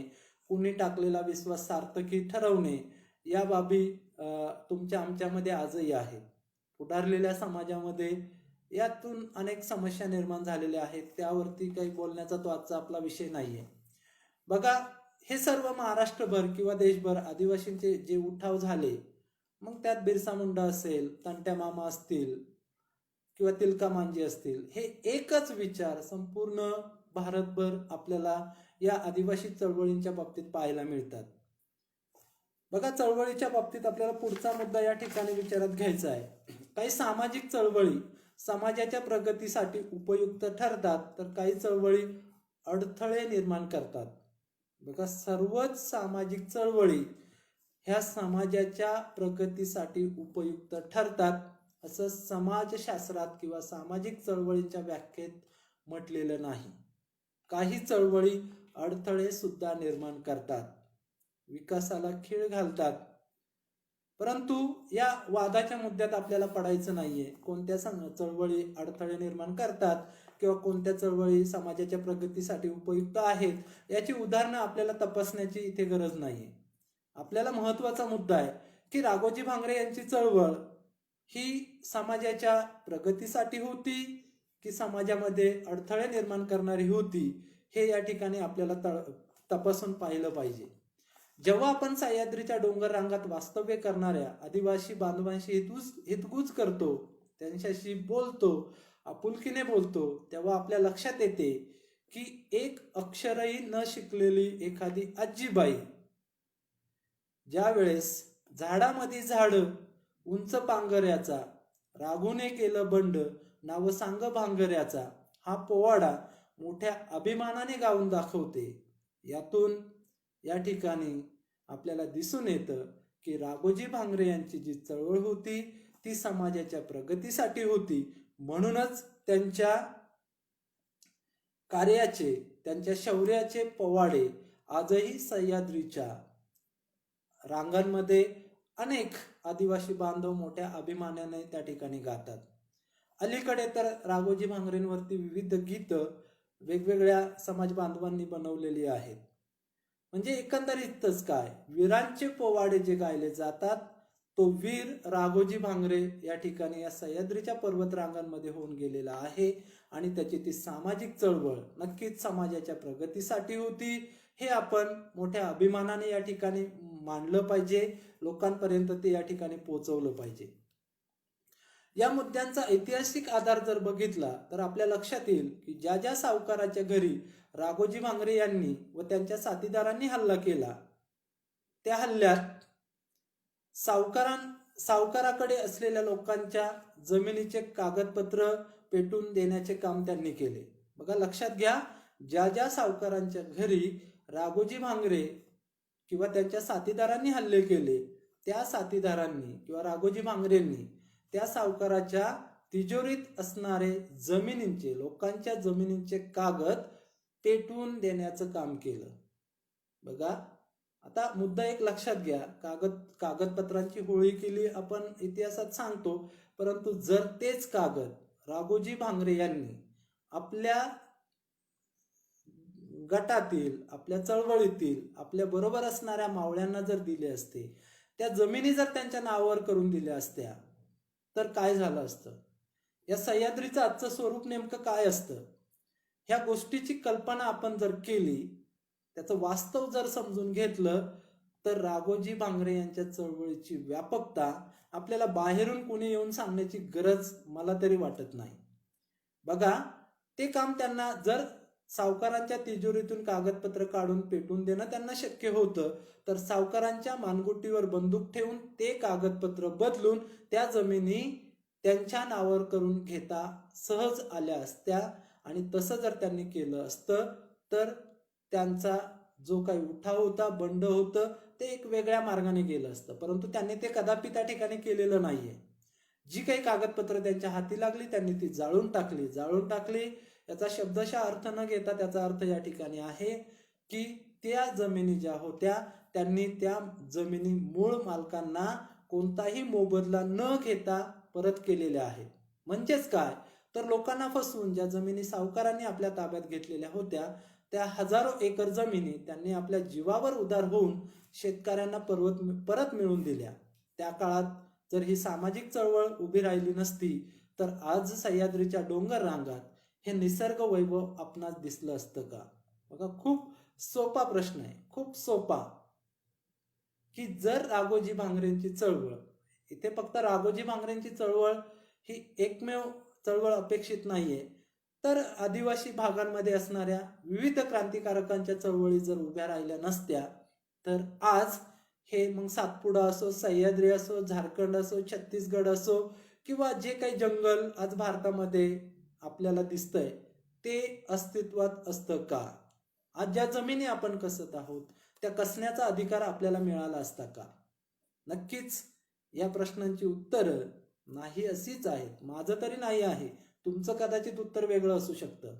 कुणी टाकलेला विश्वास सार्थकी ठरवणे, या बाबी तुमच्या आमच्यामध्ये आजही आहेत. पुढारलेल्या समाजामध्ये यातून अनेक समस्या निर्माण झालेल्या आहेत, त्यावरती काही बोलण्याचा तो आजचा आपला विषय नाहीये. बघा, हे सर्व महाराष्ट्रभर किंवा देशभर आदिवासींचे जे उठाव झाले, मग त्यात बिरसा मुंडा असेल, तंट्या मामा असतील किंवा तिलका मांजी असतील, हे एकच विचार संपूर्ण भारतभर आपल्याला या आदिवासी चळवळींच्या बाबतीत पाहायला मिळतात. बघा, चळवळीच्या बाबतीत आपल्याला पुढचा मुद्दा या ठिकाणी विचारात घ्यायचा आहे. काही सामाजिक चळवळी समाजाच्या प्रगतीसाठी उपयुक्त ठरतात, तर काही चळवळी अडथळे निर्माण करतात. बघा, सर्वच सामाजिक चळवळी ह्या समाजाच्या प्रगतीसाठी उपयुक्त ठरतात असं समाजशास्त्रात किंवा सामाजिक चळवळीच्या व्याख्येत म्हटलेलं नाही. काही चळवळी अडथळे सुद्धा निर्माण करतात, विकासाला खीळ घालतात. परंतु या वादाच्या मुद्द्यात आपल्याला पडायचं नाहीये. कोणत्या चळवळी अडथळे निर्माण करतात किंवा कोणत्या चळवळी समाजाच्या प्रगतीसाठी उपयुक्त आहेत याची उदाहरणं आपल्याला तपासण्याची इथे गरज नाहीये. आपल्याला महत्वाचा मुद्दा आहे की राघोजी भांगरे यांची चळवळ ही समाजाच्या प्रगतीसाठी होती की समाजामध्ये अडथळे निर्माण करणारी होती, हे या ठिकाणी आपल्याला तपासून पाहिलं पाहिजे. जेव्हा आपण सह्याद्रीच्या डोंगर रांगात वास्तव्य करणाऱ्या आदिवासी बांधवांशी हितगुज करतो, त्यांच्याशी बोलतो, आपुलकीने बोलतो, तेव्हा आपल्या लक्षात येते की एक अक्षरही न शिकलेली एखादी आजीबाई ज्या वेळेस झाडामध्ये झाड उंच पांगऱ्याचा, राघूने केलं बंड, नाव सांग भांगऱ्याचा हा पोवाडा मोठ्या अभिमानाने गाऊन दाखवते. यातून या ठिकाणी आपल्याला दिसून येतं की राघोजी भांगरे यांची जी चळवळ होती ती समाजाच्या प्रगतीसाठी होती. म्हणूनच त्यांच्या कार्याचे, त्यांच्या शौर्याचे पोवाडे आजही सह्याद्रीच्या रांगांमध्ये अनेक आदिवासी बांधव मोठ्या अभिमानाने त्या ठिकाणी गातात. अलीकडे तर राघोजी भांगरेंवरती विविध गीतं वेगवेगळ्या समाज बांधवांनी बनवलेली आहेत. म्हणजे एकंदरीतच काय, वीरांचे पोवाडे जे गायले जातात तो वीर राघोजी भांगरे या ठिकाणी या सह्याद्रीच्या पर्वत रांगांमध्ये होऊन गेलेला आहे आणि त्याची ती सामाजिक चळवळ नक्कीच समाजाच्या प्रगतीसाठी होती, हे आपण मोठ्या अभिमानाने या ठिकाणी मांडलं पाहिजे, लोकांपर्यंत ते या ठिकाणी पोहोचवलं पाहिजे. या मुद्द्यांचा ऐतिहासिक आधार जर बघितला तर आपल्या लक्षात येईल की ज्या ज्या सावकाराच्या घरी राघोजी भांगरे यांनी व त्यांच्या साथीदारांनी हल्ला केला, त्या हल्ल्यात सावकाराकडे असलेल्या लोकांच्या जमिनीचे कागदपत्र पेटून देण्याचे काम त्यांनी केले. बघा, लक्षात घ्या, ज्या ज्या सावकारांच्या घरी राघोजी भांगरे किंवा त्यांच्या साथीदारांनी हल्ले केले, त्या साथीदारांनी किंवा राघोजी भांगरेंनी त्या सावकाराच्या तिजोरीत असणारे जमिनींचे, लोकांच्या जमिनींचे कागद पेटवून देण्याचं काम केलं. बघा, आता मुद्दा एक लक्षात घ्या, कागदपत्रांची होळी केली आपण इतिहासात सांगतो, परंतु जर तेच कागद राघोजी भांगरे यांनी आपल्या गटातील, आपल्या चळवळीतील, आपल्या बरोबर असणाऱ्या मावळ्यांना जर दिले असते, त्या जमिनी जर त्यांच्या नावावर करून दिल्या असत्या, तर काय झालं असतं? या सह्याद्रीचं आजचं स्वरूप नेमकं काय असतं? ह्या गोष्टीची कल्पना आपण जर केली, त्याचं वास्तव जर समजून घेतलं, तर राघोजी भांगरे यांच्या चळवळीची व्यापकता आपल्याला बाहेरून कोणी येऊन सांगण्याची गरज मला तरी वाटत नाही. बघा, ते काम त्यांना जर सावकारांच्या तिजोरीतून कागदपत्र काढून पेटून देणं त्यांना शक्य होतं, तर सावकारांच्या मानगुटीवर बंदूक ठेवून ते कागदपत्र बदलून त्या जमिनी त्यांच्या नावावर करून घेता सहज आल्या असत्या. आणि तसं जर त्यांनी केलं असतं तर त्यांचा जो काही उठाव होता, बंड होतं, ते एक वेगळ्या मार्गाने गेलं असतं. परंतु त्यांनी ते कदापि त्या ठिकाणी केलेलं नाहीये. जी काही कागदपत्र त्यांच्या हाती लागली त्यांनी ती जाळून टाकली. याचा शब्दशः अर्थ न घेता त्याचा अर्थ या ठिकाणी आहे की त्या जमिनी ज्या होत्या त्यांनी त्या जमिनी मूळ मालकांना कोणताही मोबदला न घेता परत केलेल्या आहेत. म्हणजेच काय, तर लोकांना फसवून ज्या जमिनी सावकारांनी आपल्या ताब्यात घेतलेल्या होत्या त्या हजारो एकर जमिनी त्यांनी आपल्या जीवावर उधार होऊन शेतकऱ्यांना परत मिळवून दिल्या. त्या काळात जर ही सामाजिक चळवळ उभी राहिली नसती तर आज सह्याद्रीच्या डोंगर रांगात हे निसर्ग वैभव आपणास दिसलं असतं का? बघा, खूप सोपा प्रश्न आहे, खूप सोपा, की जर राघोजी भांगरेंची चळवळ, इथे फक्त राघोजी भांगरेंची चळवळ ही एकमेव चळवळ अपेक्षित नाहीये, तर आदिवासी भागांमध्ये असणाऱ्या विविध क्रांतिकारकांच्या चळवळी जर उभ्या राहिल्या नसत्या तर आज हे मग सातपुडा असो, सह्याद्री असो, झारखंड असो, छत्तीसगड असो किंवा जे काही जंगल आज भारतामध्ये आपल्याला दिसतंय ते अस्तित्वात असतं का? आज ज्या जमिनी आपण कसत आहोत त्या कसण्याचा अधिकार आपल्याला मिळाला असता का? नक्कीच या प्रश्नांची उत्तरं नाही अशीच आहेत. माझं तरी नाही आहे, तुमचं कदाचित उत्तर वेगळं असू शकतं.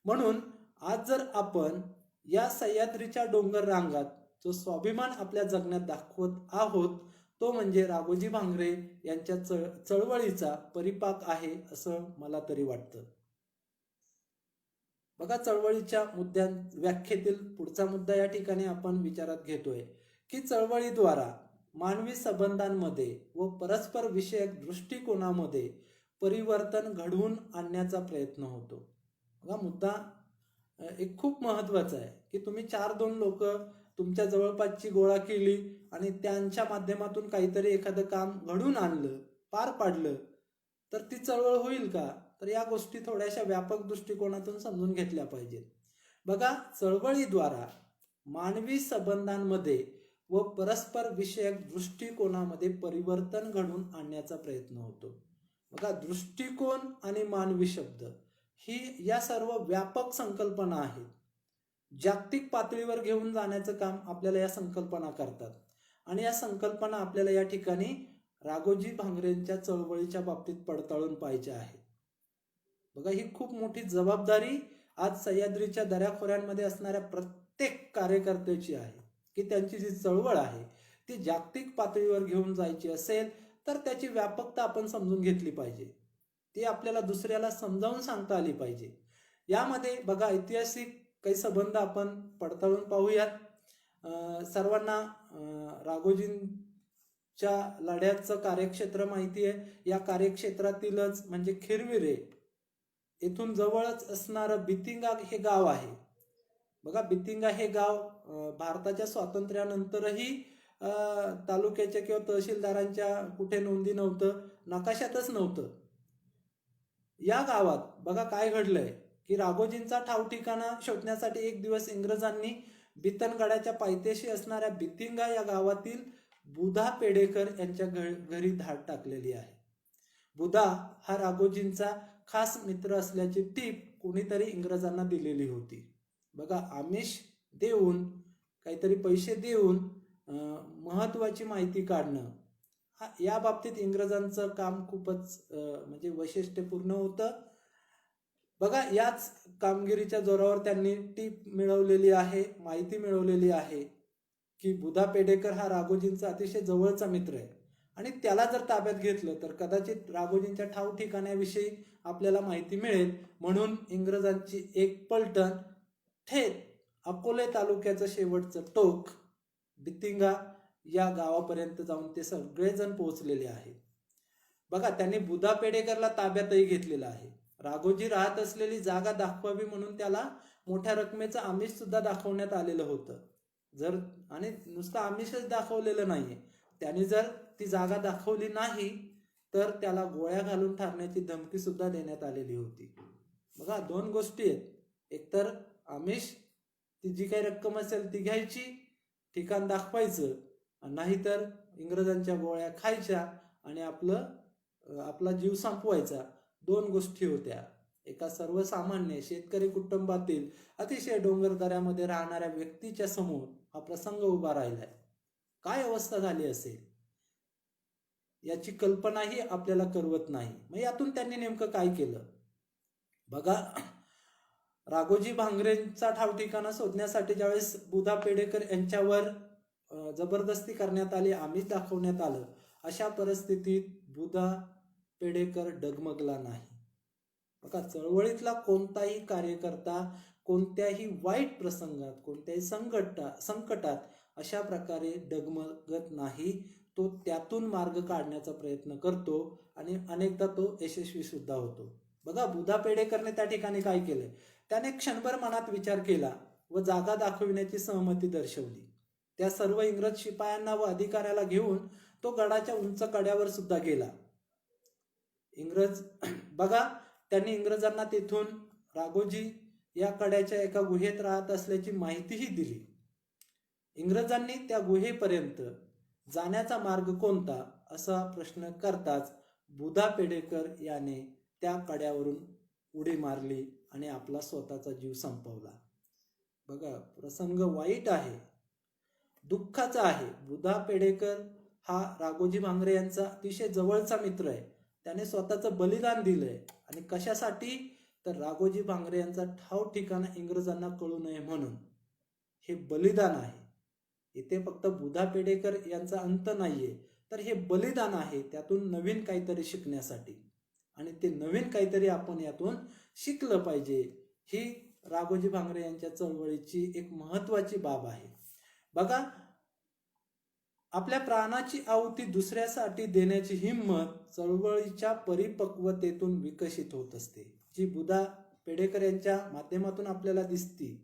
म्हणून आज जर आपण या सह्याद्रीच्या डोंगर रांगात जो स्वाभिमान आपल्या जगण्यात दाखवत आहोत तो म्हणजे राघोजी भांगरे यांच्या चळवळीचा परिपाक आहे असं मला तरी वाटतं. बघा, चळवळीच्या व्याख्येतील पुढचा मुद्दा या ठिकाणी आपण विचारात घेतोय की चळवळीद्वारा मानवी संबंधांमध्ये व परस्पर विषयक दृष्टिकोनामध्ये परिवर्तन घडवून आणण्याचा प्रयत्न होतो. बघा, मुद्दा एक खूप महत्वाचा आहे की तुम्ही 4-2 लोक तुमच्या जवळपासची गोळा केली आणि त्यांच्या माध्यमातून काहीतरी एखादं काम घडून आणलं, पार पाडलं, तर ती चळवळ होईल का? तर या गोष्टी थोड्याशा व्यापक दृष्टिकोनातून समजून घेतल्या पाहिजेत. बघा, चळवळीद्वारा मानवी संबंधांमध्ये व परस्पर विषयक दृष्टिकोनामध्ये परिवर्तन घडवून आणण्याचा प्रयत्न होतो. बघा, दृष्टिकोन आणि मानवी शब्द ही या सर्व व्यापक संकल्पना आहेत. जागतिक पातळीवर घेऊन जाण्याचं काम आपल्याला या संकल्पना करतात आणि या संकल्पना आपल्याला या ठिकाणी राघोजी भांगरेंच्या चळवळीच्या बाबतीत पडताळून पाहिजे आहे. बघा, ही खूप मोठी जबाबदारी आज सह्याद्रीच्या दऱ्याखोऱ्यांमध्ये असणाऱ्या प्रत्येक कार्यकर्त्याची आहे की त्यांची जी चळवळ आहे ती जागतिक पातळीवर घेऊन जायची असेल तर त्याची व्यापकता आपण समजून घेतली पाहिजे. ती आपल्याला दुसऱ्याला समजावून सांगता आली पाहिजे. यामध्ये बघा, ऐतिहासिक काही संबंध आपण पडताळून पाहूयात. सर्वांना राघोजींच्या लढ्याचं कार्यक्षेत्र माहिती आहे. या कार्यक्षेत्रातीलच म्हणजे खिरविरे येथून जवळच असणारं बितिंगा हे गाव आहे. बघा, बितिंगा हे गाव भारताच्या स्वातंत्र्यानंतरही तालुक्याच्या किंवा तहसीलदारांच्या कुठे नोंदी नव्हतं, नकाशातच नव्हतं. या गावात बघा काय घडलंय की राघोजींचा ठाव ठिकाणा शोधण्यासाठी एक दिवस इंग्रजांनी बितनगडाच्या पायथ्याशी असणाऱ्या बितिंगा या गावातील बुधा पेडेकर यांच्या घरी धाड टाकलेली आहे. बुधा हा राघोजींचा खास मित्र असल्याची टीप कोणीतरी इंग्रजांना दिलेली होती. बघा, आमिष देऊन, काहीतरी पैसे देऊन महत्वाची माहिती काढणं, या बाबतीत इंग्रजांचं काम खूपच म्हणजे वैशिष्ट्यपूर्ण होतं. बघा, याच कामगिरीच्या जोरावर त्यांनी टीप मिळवलेली आहे, माहिती मिळवलेली आहे की बुधा पेडेकर हा राघोजींचा अतिशय जवळचा मित्र आहे आणि त्याला जर ताब्यात घेतलं तर कदाचित राघोजींच्या ठाव ठिकाण्याविषयी आपल्याला माहिती मिळेल. म्हणून इंग्रजांची एक पलटण थेट अकोले तालुक्याचं शेवटचं टोक बितिंगा या गावापर्यंत जाऊन ते सगळेजण पोहोचलेले आहेत. बघा, त्यांनी बुधा पेडेकरला ताब्यातही घेतलेला आहे. राघोजी राहत असलेली जागा दाखवावी म्हणून त्याला मोठ्या रकमेचं आमिष सुद्धा दाखवण्यात आलेलं होतं. आणि नुसतं आमिषच दाखवलेलं नाहीये, त्याने जर ती जागा दाखवली नाही तर त्याला गोळ्या घालून ठारण्याची धमकी सुद्धा देण्यात आलेली होती. बघा, 2 गोष्टी आहेत. एकतर आमिष, ती जी काही रक्कम असेल ती घ्यायची, ठिकाण दाखवायचं, नाहीतर इंग्रजांच्या गोळ्या खायच्या आणि आपला जीव संपवायचा. 2 गोष्टी होत्या. एका सर्वसामान्य शेतकरी कुटुंबातील अतिशय डोंगरदऱ्यामध्ये राहणाऱ्या व्यक्तीच्या समोर हा प्रसंग उभा राहिलाय. काय अवस्था झाली असेल याची कल्पनाही आपल्याला करवत नाही. मग यातून त्यांनी नेमकं काय केलं? बघा, राघोजी भांगरेंचा ठाव ठिकाणा शोधण्यासाठी ज्यावेळेस बुधा पेडेकर यांच्यावर जबरदस्ती करण्यात आली, आमिष दाखवण्यात आलं, अशा परिस्थितीत बुधा पेडेकर डगमगला नाही. बघा, चळवळीतला कोणताही कार्यकर्ता कोणत्याही वाईट प्रसंगात, कोणत्याही संकटात अशा प्रकारे डगमगत नाही. तो त्यातून मार्ग काढण्याचा प्रयत्न करतो आणि अनेकदा तो यशस्वी सुद्धा होतो. बघा, बुधा पेडेकरने त्या ठिकाणी काय केलंय? त्याने क्षणभर मनात विचार केला व जागा दाखविण्याची सहमती दर्शवली. त्या सर्व इंग्रज शिपायांना व अधिकाऱ्याला घेऊन तो गडाच्या उंच कड्यावर सुद्धा गेला. बघा, त्यांनी इंग्रजांना तेथून राघोजी या कड्याच्या एका गुहेत राहत असल्याची माहितीही दिली. इंग्रजांनी त्या गुहेपर्यंत जाण्याचा मार्ग कोणता असा प्रश्न करताच बुधा पेडेकर याने त्या कड्यावरून उडी मारली आणि आपला स्वतःचा जीव संपवला. बघा, प्रसंग वाईट आहे, दुःखाचा आहे. बुधा पेडेकर हा राघोजी भांगरे यांचा अतिशय जवळचा मित्र आहे. त्याने स्वतःचं बलिदान दिलंय. आणि कशासाठी? तर राघोजी भांगरे यांचा ठाव ठिकाणा इंग्रजांना कळू नये म्हणून. हे बलिदान आहे. इथे फक्त बुधा पेडेकर यांचा अंत नाहीये, तर हे बलिदान आहे त्यातून नवीन काहीतरी शिकण्यासाठी. आणि ते नवीन काहीतरी आपण यातून शिकलं पाहिजे. ही राघोजी भांगरे यांच्या चळवळीची एक महत्वाची बाब आहे. बघा, आपल्या प्राणाची आहुती दुसऱ्यासाठी देण्याची हिंमत चळवळीच्या परिपक्वतेतून विकसित होत असते. जी बुधा पेडेकर यांच्या माध्यमातून आपल्याला दिसती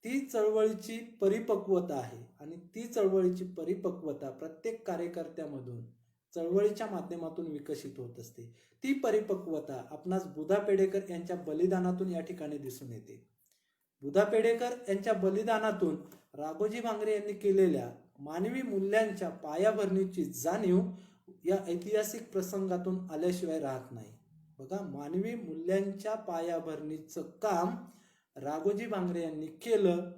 ती चळवळीची परिपक्वता आहे. आणि ती चळवळीची परिपक्वता प्रत्येक कार्यकर्त्यामधून चळवळीच्या माध्यमातून विकसित होत असते. ती परिपक्वता आपणास बुधा पेडेकर यांच्या बलिदानातून या ठिकाणी दिसून येते. बुधा पेडेकर यांच्या बलिदानातून राघोजी भांगरे यांनी केलेल्या मानवी मूल्यांच्या पायाभरणीची जाणीव या ऐतिहासिक प्रसंगातून आल्याशिवाय राहत नाही. बघा, मानवी मूल्यांच्या पायाभरणीचं काम राघोजी भांगरे यांनी केलं,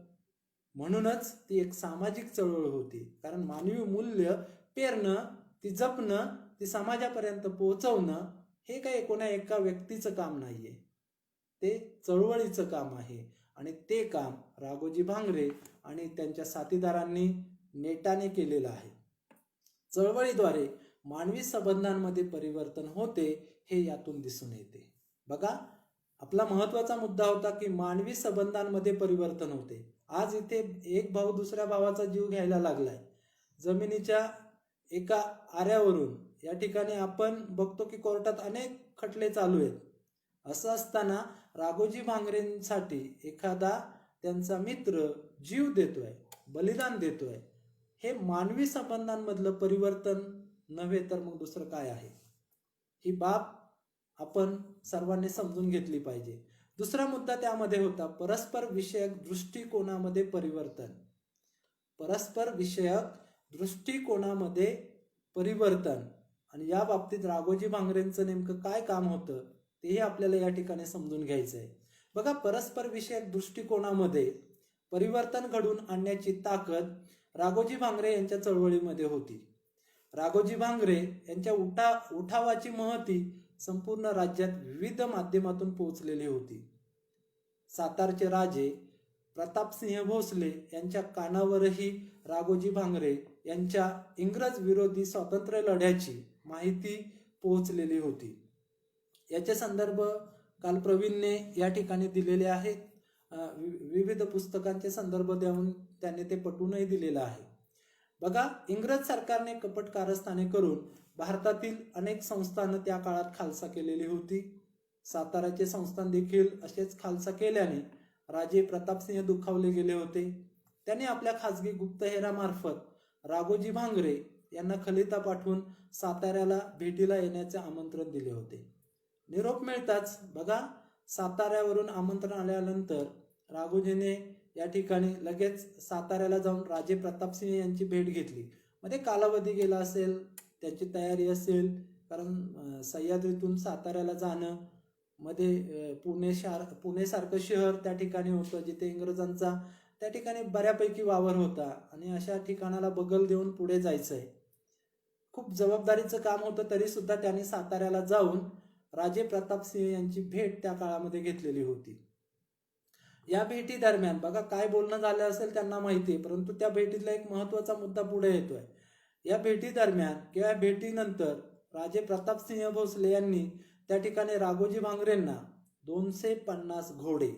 म्हणूनच ती एक सामाजिक चळवळ होती. कारण मानवी मूल्य पेरणं, ती जपणं, ती समाजापर्यंत पोहोचवणं हे काही कोणा एका व्यक्तीचं काम नाहीये, ते चळवळीचं काम आहे. आणि ते काम राघोजी भांगरे आणि त्यांच्या साथीदारांनी नेटाने केलेलं आहे. चळवळीद्वारे मानवी संबंधांमध्ये परिवर्तन होते हे यातून दिसून येते. बघा, आपला महत्वाचा मुद्दा होता की मानवी संबंधांमध्ये परिवर्तन होते. आज इथे एक भाऊ दुसऱ्या भावाचा जीव घ्यायला लागलाय जमिनीच्या एका आऱ्यावरून. या ठिकाणी आपण बघतो की कोर्टात अनेक खटले चालू आहेत. असं असताना राघोजी भांगरेंसाठी एखादा त्यांचा मित्र जीव देतोय, बलिदान देतोय, हे मानवी संबंधांमधलं परिवर्तन नव्हे तर मग दुसरं काय आहे? ही बाब आपण सर्वांनी समजून घेतली पाहिजे. दुसरा मुद्दा त्यामध्ये होता परस्पर विषयक दृष्टिकोनामध्ये परिवर्तन. परस्पर विषयक दृष्टिकोनामध्ये परिवर्तन. आणि या बाबतीत राघोजी भांगरेंचं नेमकं काय काम होतं तेही आपल्याला या ठिकाणी समजून घ्यायचं आहे. बघा, परस्पर विषयक दृष्टिकोनामध्ये परिवर्तन घडवून आणण्याची ताकद राघोजी भांगरे यांच्या चळवळीमध्ये होती. राघोजी भांगरे यांच्या उठावाची महती संपूर्ण राज्यात विविध माध्यमातून पोहोचलेली होती. सातारचे राजे प्रतापसिंह भोसले यांच्या कानावरही राघोजी भांगरे यांच्या इंग्रज विरोधी स्वातंत्र्य लढ्याची माहिती पोहोचलेली होती. याचे संदर्भ काल प्रवीणने या ठिकाणी दिलेले आहेत. विविध पुस्तकांचे संदर्भ देऊन त्यांनी ते पटवूनही दिलेलं आहे. बघा, इंग्रज सरकारने कपट कारस्थाने करून भारतातील अनेक संस्थानं त्या काळात खालसा केलेली होती. साताराचे संस्थान देखील असेच खालसा केल्याने राजे प्रतापसिंह दुखावले गेले होते. त्यांनी आपल्या खासगी गुप्तहेरामार्फत राघोजी भांगरे यांना खलिता पाठवून साताऱ्याला भेटीला येण्याचे आमंत्रण दिले होते. निरोप मिळताच बघा, साताऱ्यावरून आमंत्रण आल्यानंतर राघोजीने या ठिकाणी लगेच साताऱ्याला जाऊन राजे प्रतापसिंह यांची भेट घेतली. मध्ये कालावधी गेला असेल, त्याची तयारी असेल, कारण सह्याद्रीतून साताऱ्याला जाणं, मध्ये पुणे सारखं शहर त्या ठिकाणी होतं जिथे इंग्रजांचा त्या ठिकाणी बऱ्यापैकी वावर होता. आणि अशा ठिकाणाला बगल देऊन पुढे जायचंय, खूप जबाबदारीचं काम होतं. तरी सुद्धा त्यांनी साताऱ्याला जाऊन राजे प्रतापसिंह यांची भेट त्या काळामध्ये घेतलेली होती. या भेटी दरम्यान बघा, काय बोलणं झालं असेल त्यांना माहितीये, परंतु त्या भेटीतला एक महत्वाचा मुद्दा पुढे येतोय. या भेटी दरम्यान किंवा भेटीनंतर राजे प्रतापसिंह भोसले यांनी त्या ठिकाणी राघोजी भांगरेंना 250 घोडे,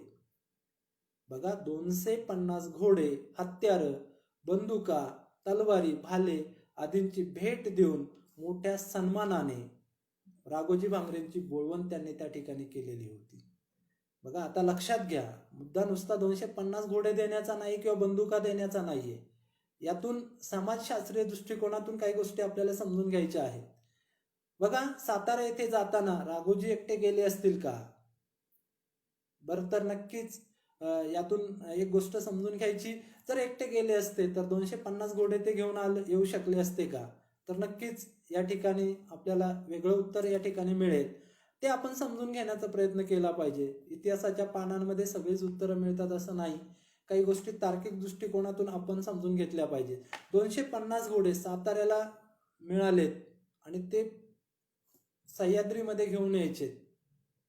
बघा 250 घोडे, हत्यारं, बंदुका, तलवारी, भाले आदींची भेट देऊन मोठ्या सन्मानाने राघोजी भांगरेंची बोळवण त्यांनी त्या ठिकाणी केलेली होती. बघा, आता लक्षात घ्या, मुद्दा नुसता 250 घोडे देण्याचा नाही किंवा बंदुका देण्याचा नाहीये. यातून समाजशास्त्रीय दृष्टिकोनातून काही गोष्टी आपल्याला समजून घ्यायच्या आहेत. बघा, सातारा येथे जाताना राघोजी एकटे गेले असतील का? बरं, तर नक्कीच यातून एक गोष्ट समजून घ्यायची, जर एकटे गेले असते तर 250 घोडे ते घेऊन येऊ शकले असते का? तर नक्कीच या ठिकाणी आपल्याला वेगळं उत्तर या ठिकाणी मिळेल. ते आपण समजून घेण्याचा प्रयत्न केला पाहिजे. इतिहासाच्या पानांमध्ये सगळीच उत्तरं मिळतात असं नाही. काही गोष्टी तार्किक दृष्टिकोनातून आपण समजून घेतल्या पाहिजे. 250 घोडे साताऱ्याला मिळालेत आणि ते सह्याद्रीमध्ये घेऊन यायचे,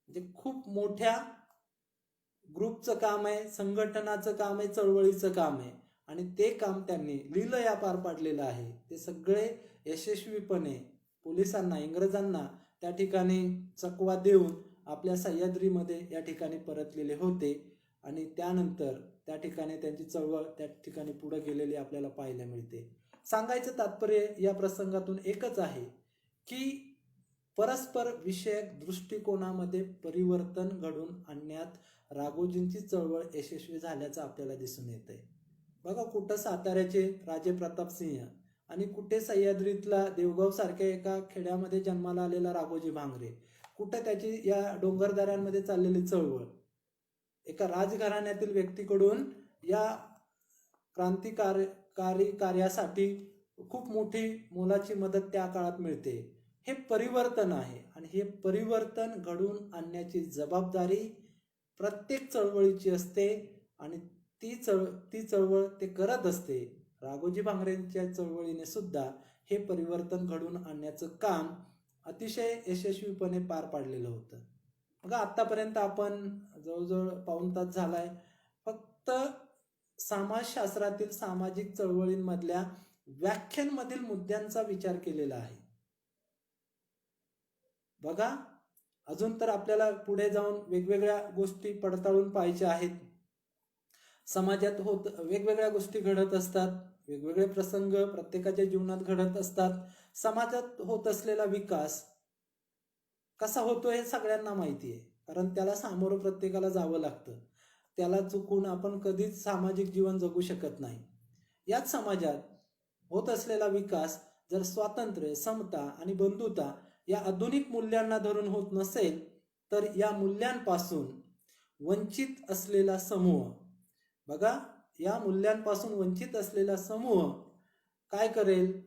म्हणजे खूप मोठ्या ग्रुपचं काम आहे, संघटनाचं काम आहे, चळवळीचं काम आहे आणि ते काम त्यांनी लीलया पार पाडलेलं आहे. ते सगळे यशस्वीपणे पोलिसांना, इंग्रजांना त्या ठिकाणी चकवा देऊन आपल्या सह्याद्रीमध्ये या ठिकाणी परतलेले होते आणि त्यानंतर त्या ठिकाणी त्यांची चळवळ त्या ठिकाणी पुढे गेलेली आपल्याला पाहायला मिळते. सांगायचं तात्पर्य या प्रसंगातून एकच आहे की परस्पर विषयक दृष्टिकोनामध्ये परिवर्तन घडून आणण्यात राघोजींची चळवळ यशस्वी झाल्याचं आपल्याला दिसून येतंय. बघा, कुठं साताऱ्याचे राजे प्रताप सिंह आणि कुठे सह्याद्रीतला देवगाव सारख्या एका खेड्यामध्ये जन्माला आलेला राघोजी भांगरे, कुठं त्याची या डोंगरदऱ्यांमध्ये चाललेली चळवळ, एका राजघराण्यातील व्यक्तीकडून या क्रांतिकारी कार्यासाठी खूप मोठी मोलाची मदत त्या काळात मिळते. हे परिवर्तन आहे आणि हे परिवर्तन घडवून आणण्याची जबाबदारी प्रत्येक चळवळीची असते आणि ती चळवळ ते करत असते. राघोजी भांगरेंच्या चळवळीने सुद्धा हे परिवर्तन घडवून आणण्याचं काम अतिशय यशस्वीपणे पार पाडलेलं होतं. बघा, आतापर्यंत आपण जवळजवळ पाऊण तास झालाय फक्त समाजशास्त्रातील सामाजिक चळवळींमधल्या व्याख्यांमधील मुद्द्यांचा विचार केलेला आहे. बघा, अजून तर आपल्याला पुढे जाऊन वेगवेगळ्या गोष्टी पडताळून पाहायच्या आहेत. समाजात वेगवेगळ्या गोष्टी घडत असतात, वेगवेगळे प्रसंग प्रत्येकाच्या जीवनात घडत असतात. समाजात होत असलेला विकास कसा होतो हे सगळ्यांना माहिती आहे, कारण त्याला सामोरं प्रत्येकाला जावं लागतं. त्याला चुकून आपण कधीच सामाजिक जीवन जगू शकत नाही. याच समाजात होत असलेला विकास जर स्वातंत्र्य, समता आणि बंधुता या आधुनिक मूल्यांना धरून होत नसेल तर या मूल्यांपासून वंचित असलेला समूह, बघा, या मूल्यांपासून वंचित असलेला समूह काय करेल,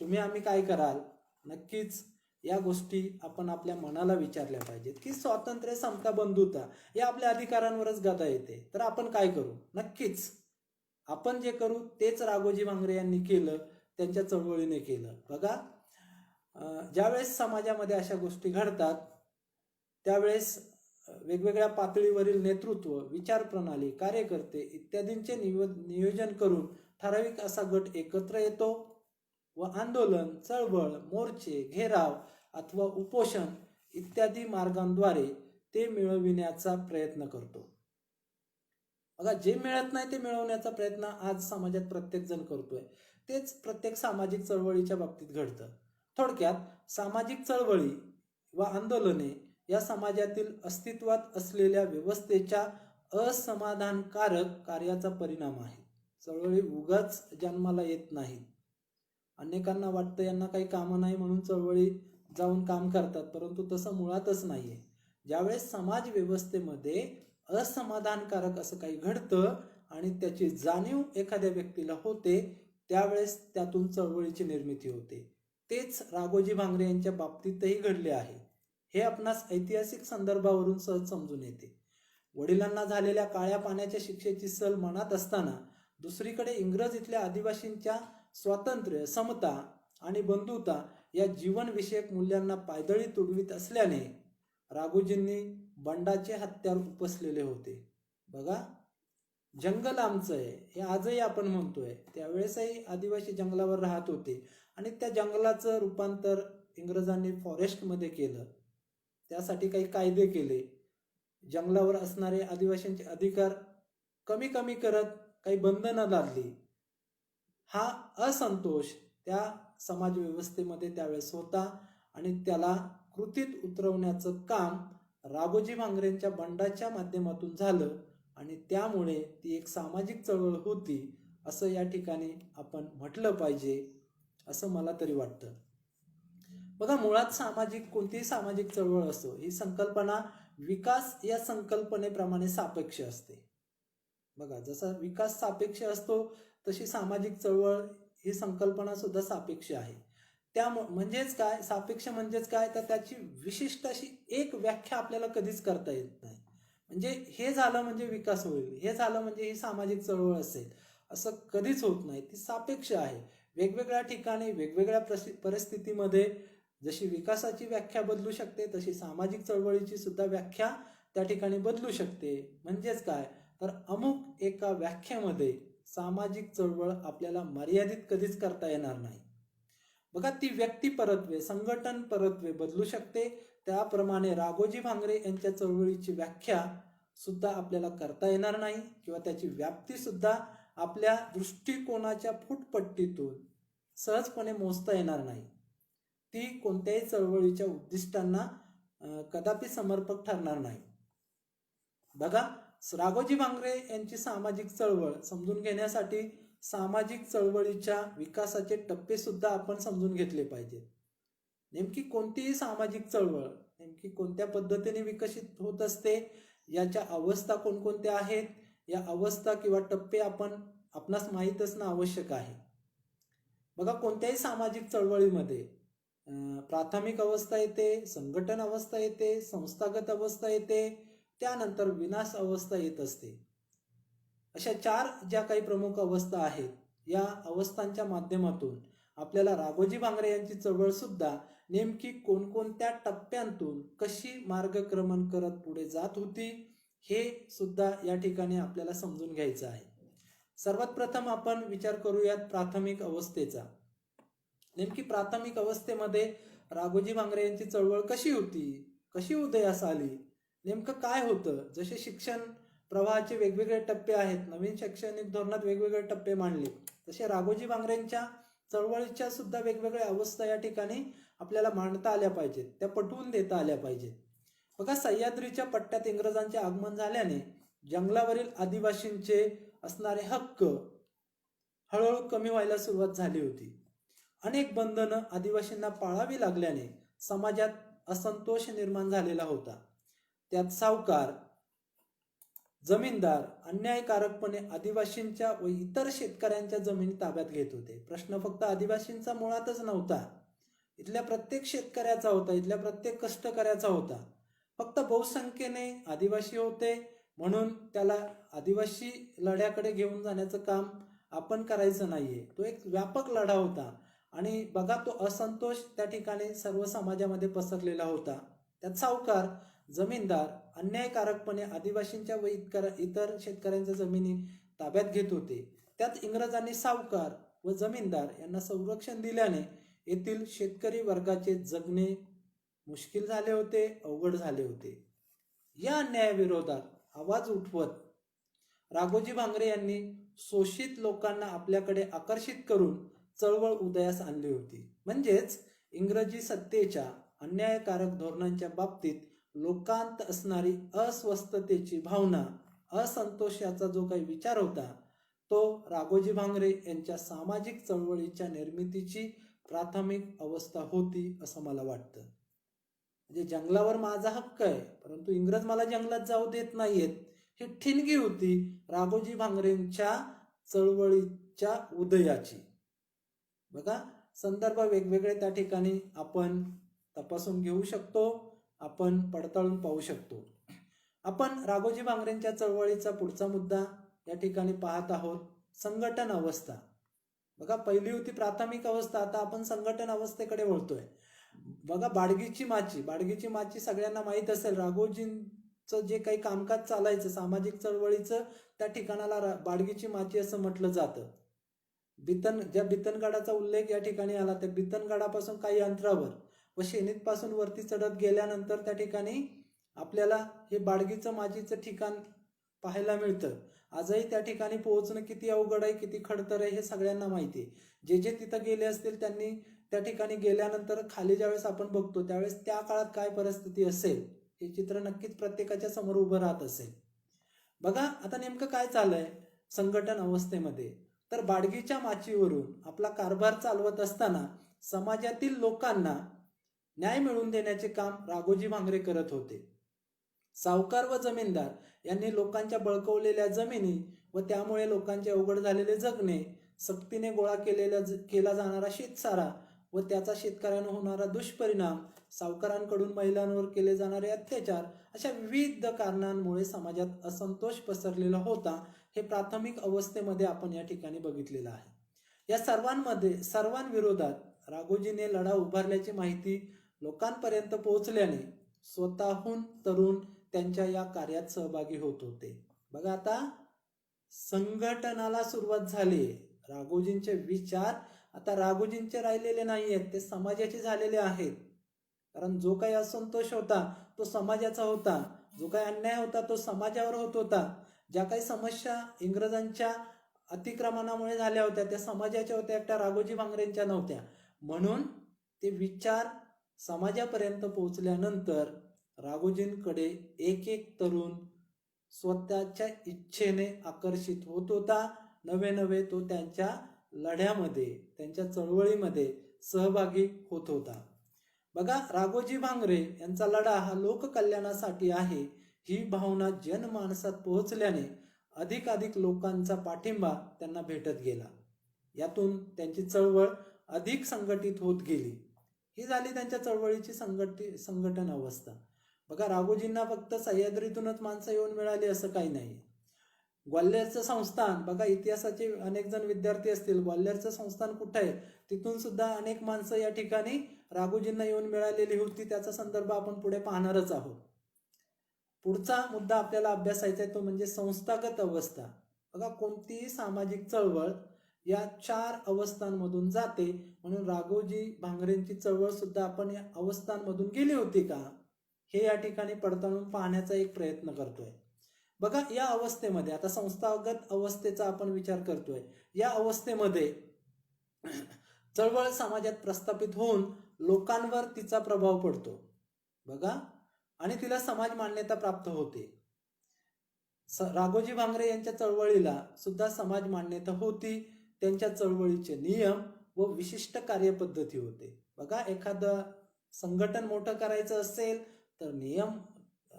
तुम्ही आम्ही काय कराल? नक्कीच या गोष्टी आपण आपल्या मनाला विचारल्या पाहिजेत की स्वातंत्र्य, समता, बंधुता या आपल्या अधिकारांवरच गाता येते, तर आपण काय करू? नक्कीच आपण जे करू तेच राघोजी भांगरे यांनी केलं, त्यांच्या चळवळीने केलं. बघा, ज्यावेळेस समाजामध्ये अशा गोष्टी घडतात त्यावेळेस वेगवेगळ्या पातळीवरील नेतृत्व, विचार प्रणाली, कार्यकर्ते इत्यादींचे नियोजन करून ठराविक असा गट एकत्र येतो व आंदोलन, चळवळ, मोर्चे, घेराव अथवा उपोषण इत्यादी मार्गांद्वारे ते मिळविण्याचा प्रयत्न करतो. बघा, जे मिळत नाही ते मिळवण्याचा प्रयत्न आज समाजात प्रत्येक जण करतोय. तेच प्रत्येक सामाजिक चळवळीच्या बाबतीत घडतं. थोडक्यात, सामाजिक चळवळी व आंदोलने या समाजातील अस्तित्वात असलेल्या व्यवस्थेच्या असमाधानकारक कार्याचा परिणाम आहे. चळवळी उगाच जन्माला येत नाहीत. अनेकांना वाटतं यांना काही कामं नाही म्हणून चळवळी जाऊन काम करतात, परंतु तसं मुळातच नाहीये. ज्यावेळेस समाज व्यवस्थेमध्ये असमाधानकारक असं काही घडतं आणि त्याची जाणीव एखाद्या व्यक्तीला होते त्यावेळेस त्यातून चळवळीची निर्मिती होते. तेच राघोजी भांगरे यांच्या बाबतीतही घडले आहे. हे आपणास ऐतिहासिक संदर्भावरून सहज समजून येते. वडिलांना झालेल्या काळ्या पाण्याच्या शिक्षेची सल मनात असताना दुसरीकडे इंग्रज इथल्या आदिवासींच्या स्वातंत्र्य, समता आणि बंधुता या जीवनविषयक मूल्यांना पायदळी तुडवीत असल्याने राघोजींनी बंडाचे हत्यार उपसलेले होते. बघा, जंगल आमचं आहे हे आजही आपण म्हणतोय, त्यावेळेसही आदिवासी जंगलावर राहत होते आणि त्या जंगलाचं रूपांतर इंग्रजांनी फॉरेस्टमध्ये केलं. त्यासाठी काही कायदे केले, जंगलावर असणारे आदिवासींचे अधिकार कमी कमी करत काही बंधनं लादली. हा असंतोष त्या समाज व्यवस्थेमध्ये त्यावेळेस होता आणि त्याला कृतीत उतरवण्याचं काम राघोजी भांगरेंच्या बंडाच्या माध्यमातून झालं आणि त्यामुळे ती एक सामाजिक चळवळ होती असं या ठिकाणी आपण म्हटलं पाहिजे, असं मला तरी वाटतं. बघा, मुळात कोणतीही सामाजिक चळवळ असो, ही संकल्पना विकास या संकल्पनेप्रमाणे सापेक्ष असते. बघा, जसा विकास सापेक्ष असतो तशी सामाजिक चळवळ ही संकल्पना सुद्धा सापेक्ष आहे. म्हणजेच काय, सापेक्ष म्हणजेच काय, तर त्याची विशिष्ट अशी एक व्याख्या आपल्याला कधीच करता येत नाही. म्हणजे हे झालं म्हणजे विकास होईल, हे झालं म्हणजे ही सामाजिक चळवळ असेल, असं कधीच होत नाही. ती सापेक्ष आहे. वेगवेगळ्या ठिकाणी वेगवेगळ्या परिस्थितीमध्ये जशी विकासाची व्याख्या बदलू शकते, तशी सामाजिक चळवळीची सुद्धा व्याख्या त्या ठिकाणी बदलू शकते. म्हणजेच काय, तर अमुक एका व्याख्येमध्ये सामाजिक चळवळ आपल्याला मर्यादित कधीच करता येणार नाही. बघा, ती व्यक्ती परत्वे, संघटन परत्वे बदलू शकते. त्याप्रमाणे राघोजी भांगरे यांच्या चळवळीची व्याख्या सुद्धा आपल्याला करता येणार नाही किंवा त्याची व्याप्ती सुद्धा आपल्या दृष्टिकोनाच्या फुटपट्टीतून सहजपणे मोजता येणार नाही. ती कोणत्याही चळवळीच्या उद्दिष्टांना कदापि समर्पक ठरणार नाही. बघा, राघोजी भांगरे यांची सामाजिक चळवळ समजून घेण्यासाठी सामाजिक चळवळीच्या विकासाचे टप्पे सुद्धा आपण समजून घेतले पाहिजेत. नेमकी कोणतीही सामाजिक चळवळ नेमकी कोणत्या पद्धतीने विकसित होत असते, याच्या अवस्था कोणकोणत्या आहेत, या अवस्था किंवा टप्पे आपणास माहीत असणं आवश्यक आहे. बघा, कोणत्याही सामाजिक चळवळीमध्ये प्राथमिक अवस्था येते, संघटन अवस्था येते, संस्थागत अवस्था येते, त्यानंतर विनाश अवस्था येत असते. अशा 4 ज्या काही प्रमुख अवस्था आहेत, या अवस्थांच्या माध्यमातून आपल्याला राघोजी भांगरे यांची चळवळ सुद्धा नेमकी कोणकोणत्या टप्प्यांतून कशी मार्गक्रमण करत पुढे जात होती, हे सुद्धा या ठिकाणी आपल्याला समजून घ्यायचं आहे. सर्वात प्रथम आपण विचार करूयात प्राथमिक अवस्थेचा. नेमकी प्राथमिक अवस्थेमध्ये राघोजी भांगरे यांची चळवळ कशी होती, कशी उदयास आली, नेमकं काय होतं. जसे शिक्षण प्रवाहाचे वेगवेगळे टप्पे आहेत, नवीन शैक्षणिक धोरणात वेगवेगळे टप्पे मांडले, तसे राघोजी भांगरेंच्या चळवळीच्या सुद्धा वेगवेगळ्या अवस्था या ठिकाणी आपल्याला मांडता आल्या पाहिजेत, त्या पटवून देता आल्या पाहिजेत. बघा, सह्याद्रीच्या पट्ट्यात इंग्रजांचे आगमन झाल्याने जंगलावरील आदिवासींचे असणारे हक्क हळूहळू कमी व्हायला सुरुवात झाली होती. अनेक बंधनं आदिवासींना पाळावी लागल्याने समाजात असंतोष निर्माण झालेला होता. त्यात सावकार, जमीनदार अन्यायकारकपणे आदिवासींच्या व इतर शेतकऱ्यांच्या जमिनी ताब्यात घेत होते. प्रश्न फक्त आदिवासींचा मुळातच नव्हता, इथल्या प्रत्येक शेतकऱ्याचा होता, इथल्या प्रत्येक कष्टकऱ्याचा होता. फक्त बहुसंख्येने आदिवासी होते म्हणून त्याला आदिवासी लढ्याकडे घेऊन जाण्याचं काम आपण करायचं नाहीये. तो एक व्यापक लढा होता आणि बघा, तो असंतोष त्या ठिकाणी सर्व समाजामध्ये पसरलेला होता. त्यात सावकार, जमीनदार अन्यायकारकपणे आदिवासींच्या व इतर शेतकऱ्यांच्या जमिनी ताब्यात घेत होते. त्यात इंग्रजांनी सावकार व जमीनदार यांना संरक्षण दिल्याने येथील शेतकरी वर्गाचे जगणे मुश्किल झाले होते, अवघड झाले होते. या अन्यायाविरोधात आवाज उठवत राघोजी भांगरे यांनी शोषित लोकांना आपल्याकडे आकर्षित करून चळवळ उदयास आणली होती. म्हणजेच इंग्रजी सत्तेच्या अन्यायकारक धोरणांच्या बाबतीत लोकांत असणारी अस्वस्थतेची भावना, असंतोषाचा जो काही विचार होता, तो राघोजी भांगरे यांच्या सामाजिक चळवळीच्या निर्मितीची प्राथमिक अवस्था होती असं मला वाटतं. म्हणजे जंगलावर माझा हक्क आहे, परंतु इंग्रज मला जंगलात जाऊ देत नाहीयेत, ही ठिणगी होती राघोजी भांगरेंच्या चळवळीच्या उदयाची. बघा, संदर्भ वेगवेगळे त्या ठिकाणी आपण तपासून घेऊ शकतो, आपण पडताळून पाहू शकतो. आपण राघोजी भांगरेंच्या चळवळीचा पुढचा मुद्दा या ठिकाणी पाहत आहोत, संघटन अवस्था. बघा, पहिली होती प्राथमिक अवस्था, आता आपण संघटन अवस्थेकडे वळतोय. बघा, बाडगीची माची सगळ्यांना माहीत असेल. राघोजींचं जे काही कामकाज चालायचं सामाजिक चळवळीचं, त्या ठिकाणाला बाडगीची माची असं म्हटलं जातं. ज्या बितनगडाचा उल्लेख या ठिकाणी आला, त्या बितनगडापासून काही अंतरावर व शेनीत पासून वरती चढत गेल्यानंतर त्या ठिकाणी आपल्याला हे बाडगीचं माचीचं ठिकाण पाहायला मिळतं. आजही त्या ठिकाणी पोहोचणं किती अवघड आहे, किती खडतर आहे, हे सगळ्यांना माहिती आहे. जे तिथं गेले असतील त्यांनी त्या ठिकाणी गेल्यानंतर खाली ज्यावेळेस आपण बघतो त्यावेळेस त्या काळात काय परिस्थिती असेल हे चित्र नक्कीच प्रत्येकाच्या समोर उभं राहत असेल. बघा, आता नेमकं काय चाललंय संघटन अवस्थेमध्ये, तर बाडगीच्या माचीवरून आपला कारभार चालवत असताना समाजातील लोकांना न्याय मिळवून देण्याचे काम राघोजी भांगरे करत होते. सावकार व जमीनदार यांनी लोकांच्या बळकवलेल्या जमिनी व त्यामुळे लोकांचे अवघड झालेले जगणे, सक्तीने गोळा केला जाणारा शेतसारा व त्याचा शेतकऱ्यांना होणारा दुष्परिणाम, सावकारांकडून महिलांवर केले जाणारे अत्याचार, अशा विविध कारणांमुळे समाजात असंतोष पसरलेला होता. हे प्राथमिक अवस्थेमध्ये आपण या ठिकाणी बघितलेलं आहे. या सर्वांविरोधात राघोजीने लढा उभारल्याची माहिती लोकांपर्यंत पोहोचल्याने स्वतःहून तरुण त्यांच्या या कार्यात सहभागी होत होते. बघा, आता संघटनाला सुरुवात झाली. राघोजींचे विचार आता राघोजींचे राहिलेले नाही आहेत, ते समाजाचे झालेले आहेत. कारण जो काही असंतोष होता तो समाजाचा होता, जो काही अन्याय होता तो समाजावर होत होता, ज्या काही समस्या इंग्रजांच्या अतिक्रमणामुळे झाल्या होत्या त्या समाजाच्या होत्या, एकट्या राघोजी भांगरेंच्या नव्हत्या. म्हणून ते विचार समाजापर्यंत पोहोचल्यानंतर राघोजींकडे एक एक तरुण स्वतःच्या इच्छेने आकर्षित होत होता. नवे नवे तो त्यांच्या लढ्यामध्ये, त्यांच्या चळवळीमध्ये सहभागी होत होता. बघा, राघोजी भांगरे यांचा लढा हा लोककल्याणासाठी आहे, ही भावना जनमानसात पोहोचल्याने अधिकाधिक लोकांचा पाठिंबा त्यांना भेटत गेला. यातून त्यांची चळवळ अधिक संघटित होत गेली. ही झाली त्यांच्या चळवळीची संघटन अवस्था. बघा, राघोजींना फक्त सह्याद्रीतूनच माणसं येऊन मिळाली असं काही नाही. ग्वाल्हेरचं संस्थान, बघा, इतिहासाचे अनेक जण विद्यार्थी असतील, ग्वाल्हेरचं संस्थान कुठं आहे, तिथून सुद्धा अनेक माणसं या ठिकाणी राघोजींना येऊन मिळालेली होती. त्याचा संदर्भ आपण पुढे पाहणारच आहोत. पुढचा मुद्दा आपल्याला अभ्यासायचा आहे तो म्हणजे संस्थागत अवस्था. बघा, कोणतीही सामाजिक चळवळ या 4 अवस्थांमधून जाते, म्हणून राघोजी भांगरेंची चळवळ सुद्धा आपण या अवस्थांमधून गेली होती का, हे या ठिकाणी पडताळून पाहण्याचा एक प्रयत्न करतोय. बघा, या अवस्थेमध्ये आता संस्थागत अवस्थेचा आपण विचार करतोय. या अवस्थेमध्ये चळवळ समाजात प्रस्थापित होऊन लोकांवर तिचा प्रभाव पडतो. बघा, आणि तिला समाज मान्यता प्राप्त होते. राघोजी भांगरे यांच्या चळवळीला सुद्धा समाज मान्यता होती. त्यांच्या चळवळीचे नियम व विशिष्ट कार्यपद्धती होते. बघा, एखादं संघटन मोठं करायचं असेल तर नियम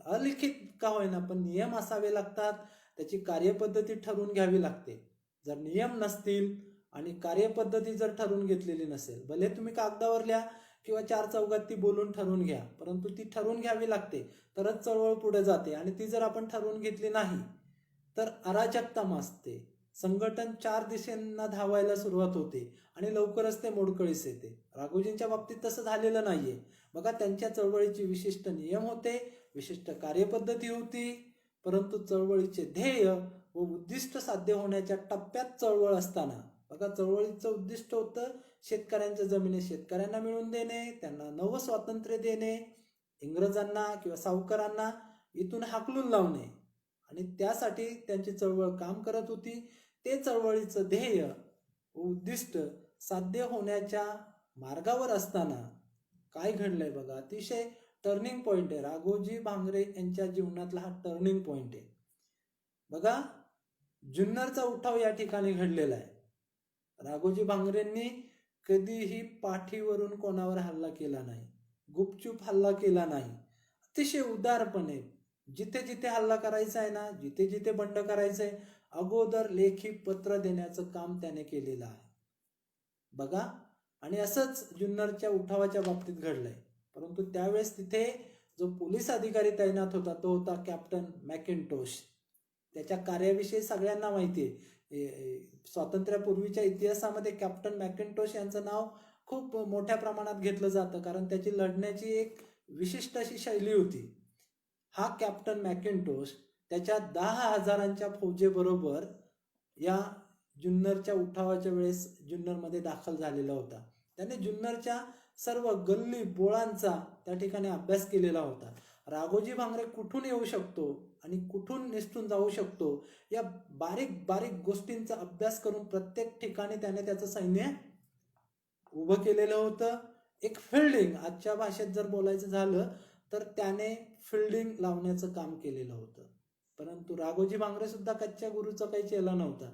अलिखित का होईना पण नियम असावे लागतात, त्याची कार्यपद्धती ठरवून घ्यावी लागते. जर नियम नसतील आणि कार्यपद्धती जर ठरवून घेतलेली नसेल, भले तुम्ही कागदावर लिहा किंवा 4 चौघात ती बोलून ठरवून घ्या, परंतु ती ठरवून घ्यावी लागते, तरच चळवळ पुढे जाते. आणि ती जर आपण ठरवून घेतली नाही तर अराजकता माजते, संघटन 4 दिशेंना धावायला सुरुवात होते आणि लवकरच ते मोडकळीस येते. राघोजींच्या बाबतीत तसं झालेलं नाहीये. बघा, त्यांच्या चळवळीचे विशिष्ट नियम होते, विशिष्ट कार्यपद्धती होती, परंतु चळवळीचे ध्येय व उद्दिष्ट साध्य होण्याच्या टप्प्यात चळवळ असताना, बघा, चळवळीचं उद्दिष्ट होतं शेतकऱ्यांच्या जमिनी शेतकऱ्यांना मिळवून देणे, त्यांना नवं स्वातंत्र्य देणे, इंग्रजांना किंवा सावकारांना इथून हाकलून लावणे, आणि त्यासाठी त्यांची चळवळ काम करत होती. ते चळवळीचं ध्येय व उद्दिष्ट साध्य होण्याच्या मार्गावर असताना काय घडलंय, बघा, अतिशय टर्निंग पॉइंट आहे. राघोजी भांगरे यांच्या जीवनातला हा टर्निंग पॉइंट आहे. बघा, जुन्नरचा उठाव या ठिकाणी घडलेला आहे. राघोजी भांगरेंनी कधीही पाठीवरून कोणावर हल्ला केला नाही, गुपचूप हल्ला केला नाही, अतिशय उदारपणे जिथे जिथे हल्ला करायचा आहे ना, जिथे जिथे बंड करायचंय, अगोदर लेखी पत्र देण्याचं काम त्याने केलेलं आहे. बघा, आणि असंच जुन्नरच्या उठावाच्या बाबतीत घडलंय. परंतु त्यावेळेस तिथे जो पोलीस अधिकारी तैनात होता तो होता कॅप्टन मॅकिंटोश. त्याच्या कार्याविषयी सगळ्यांना माहिती आहे. स्वातंत्र्यापूर्वीच्या इतिहासामध्ये कॅप्टन मॅकिंटोश यांचं नाव खूप मोठ्या प्रमाणात घेतलं जातं, कारण त्याची लढण्याची एक विशिष्ट अशी शैली होती. हा कॅप्टन मॅकिंटोश त्याच्या 10,000 फौजेबरोबर या जुन्नरच्या उठावाच्या वेळेस जुन्नरमध्ये दाखल झालेला होता. त्याने जुन्नरच्या सर्व गल्ली बोळांचा त्या ठिकाणी अभ्यास केलेला होता. राघोजी भांगरे कुठून येऊ शकतो आणि कुठून निसटून जाऊ शकतो या बारीक बारीक गोष्टींचा अभ्यास करून प्रत्येक ठिकाणी त्याने त्याचं सैन्य उभं केलेलं होतं. एक फिल्डिंग, आजच्या भाषेत जर बोलायचं झालं तर त्याने फिल्डिंग लावण्याचं काम केलेलं होतं. परंतु राघोजी भांगरे सुद्धा कच्च्या गुरूचं काही चेला नव्हता.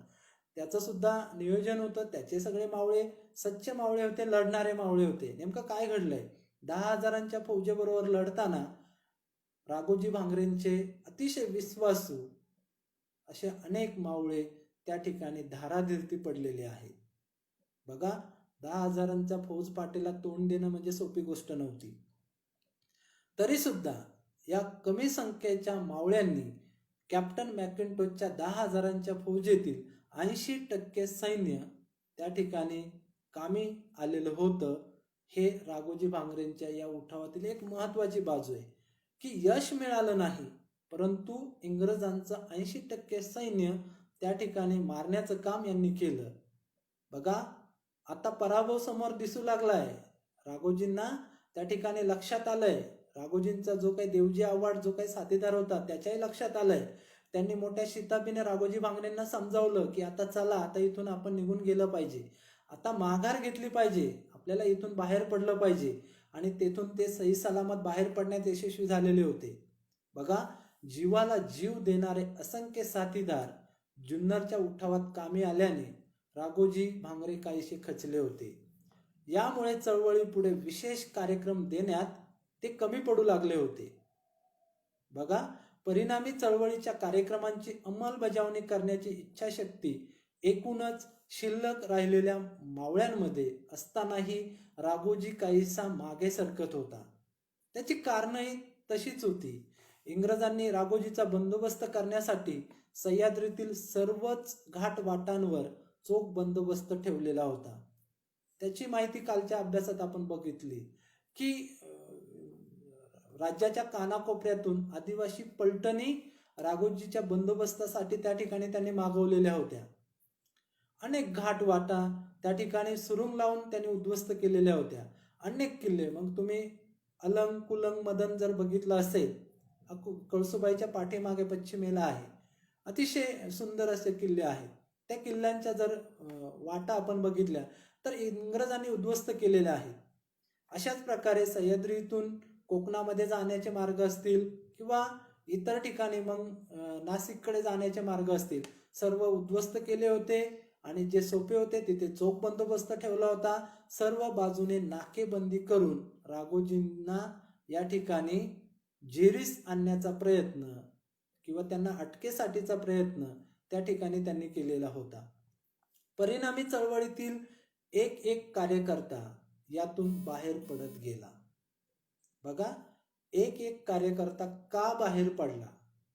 त्याचं सुद्धा नियोजन होतं. त्याचे सगळे मावळे सच्चे मावळे होते, लढणारे मावळे होते. नेमकं काय घडलंय, 10,000 फौजेबरोबर लढताना राघोजी भांगरेंचे अतिशय विश्वासू असे अनेक मावळे त्या ठिकाणी धारातीर्थी पडलेले आहेत. बघा, 10,000च्या फौजपाटेला तोंड देणं म्हणजे सोपी गोष्ट नव्हती. तरी सुद्धा या कमी संख्येच्या मावळ्यांनी कॅप्टन मॅकिंटोशच्या 10,000च्या फौजेतील 80% सैन्य त्या ठिकाणी कामी आलेलं होतं. हे राघोजी भांगरेंच्या या उठावातील एक महत्वाची बाजू आहे की यश मिळालं नाही, परंतु इंग्रजांचं 80% सैन्य त्या ठिकाणी मारण्याचं काम यांनी केलं. बघा, आता पराभव समोर दिसू लागलाय. राघोजींना त्या ठिकाणी लक्षात आलंय, राघोजींचा जो काही देवजी आव्हाड जो काही साथीदार होता त्याच्याही लक्षात आलंय. त्यांनी मोठ्या शिताफीने राघोजी भांगरेंना समजावलं की आता चला, आता इथून आपण निघून गेलं पाहिजे, आता माघार घेतली पाहिजे, आपल्याला इथून बाहेर पडलं पाहिजे. आणि तेथून ते सही सलामत बाहेर पडण्यात यशस्वी झालेले होते. बघा, जीवाला जीव देणारे असंख्य साथीदार जुन्नरच्या उठावात कामी आल्याने राघोजी भांगरे काहीसे खचले होते. यामुळे चळवळी पुढे विशेष कार्यक्रम देण्यात ते कमी पडू लागले होते. बघा, परिणामी चळवळीच्या कार्यक्रमांची अंमलबजावणी करण्याची इच्छाशक्ती एकूणच शिल्लक राहिलेल्या मावळ्यांमध्ये असतानाही राघोजी काहीसा मागे सरकत होता. त्याची कारणंही तशीच होती. इंग्रजांनी राघोजीचा बंदोबस्त करण्यासाठी सह्याद्रीतील सर्वच घाटवाटांवर चोख बंदोबस्त ठेवलेला होता. त्याची माहिती कालच्या अभ्यासात आपण बघितली की राज्याच्या कानाकोपऱ्यातून आदिवासी पलटणी राघोजीच्या बंदोबस्तासाठी त्या ठिकाणी त्यांनी मागवलेल्या होत्या. अनेक घाटवाटा त्या ठिकाणी सुरुंग लावून त्यांनी उद्ध्वस्त केलेल्या होत्या. अनेक किल्ले, मग तुम्ही अलंग कुलंग मदन जर बघितलं असेल, कळसुबाईच्या पाठीमागे पश्चिमेला आहे, अतिशय सुंदर असे किल्ले आहेत. त्या किल्ल्यांच्या जर वाटा आपण बघितल्या तर इंग्रजांनी उद्ध्वस्त केलेल्या आहेत. अशाच प्रकारे सह्याद्रीतून कोकणामध्ये जाण्याचे मार्ग असतील किंवा इतर ठिकाणी मग नाशिककडे जाण्याचे मार्ग असतील, सर्व उद्ध्वस्त केले होते. आणि जे सोपे होते तिथे चोख बंदोबस्त ठेवला होता. सर्व बाजूने नाकेबंदी करून राघोजींना या ठिकाणी जेरीस आणण्याचा प्रयत्न किंवा त्यांना अटकेसाठीचा प्रयत्न त्या ठिकाणी त्यांनी केलेला होता. परिणामी चळवळीतील एक एक कार्यकर्ता यातून बाहेर पडत गेला. बघा, एक एक कार्यकर्ता का बाहेर पडला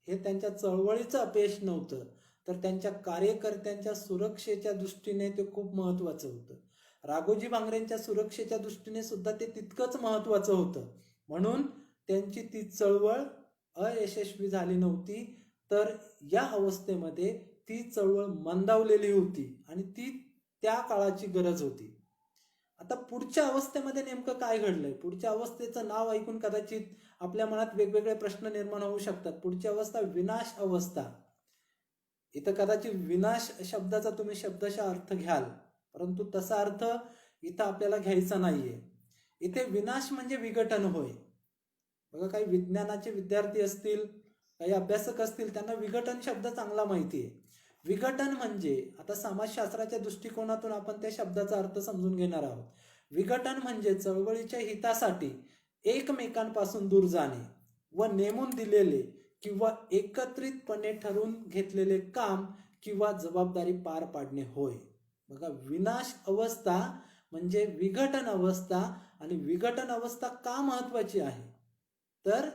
हे त्यांच्या चळवळीचं अपयश नव्हतं, तर त्यांच्या कार्यकर्त्यांच्या सुरक्षेच्या दृष्टीने ते खूप महत्वाचं होतं. राघोजी भांगरेंच्या सुरक्षेच्या दृष्टीने सुद्धा ते तितकंच महत्वाचं होतं. म्हणून त्यांची ती चळवळ अयशस्वी झाली नव्हती, तर या अवस्थेमध्ये ती चळवळ मंदावलेली होती आणि ती त्या काळाची गरज होती. आता पुढच्या अवस्थेमध्ये नेमकं काय घडलंय, पुढच्या अवस्थेचं नाव ऐकून कदाचित आपल्या मनात वेगवेगळे प्रश्न निर्माण होऊ शकतात. पुढची अवस्था विनाश अवस्था. इथं कदाचित विनाश शब्दाचा तुम्ही शब्दशः अर्थ घ्याल, परंतु तसा अर्थ इथं आपल्याला घ्यायचा नाहीये. इथे विनाश म्हणजे विघटन होय. बघा, काही विज्ञानाचे विद्यार्थी असतील, काही अभ्यासक असतील, त्यांना विघटन शब्द चांगला माहिती आहे. विघटन म्हणजे, आता समाजशास्त्राच्या दृष्टिकोनातून आपण त्या शब्दाचा अर्थ समजून घेणार आहोत. विघटन म्हणजे चळवळीच्या हितासाठी एकमेकांपासून दूर जाणे व नेमून दिलेले किंवा एकत्रितपणे ठरवून घेतलेले काम किंवा जबाबदारी पार पाडणे होय. बघा, विनाश अवस्था म्हणजे विघटन अवस्था. आणि विघटन अवस्था का महत्वाची आहे, तर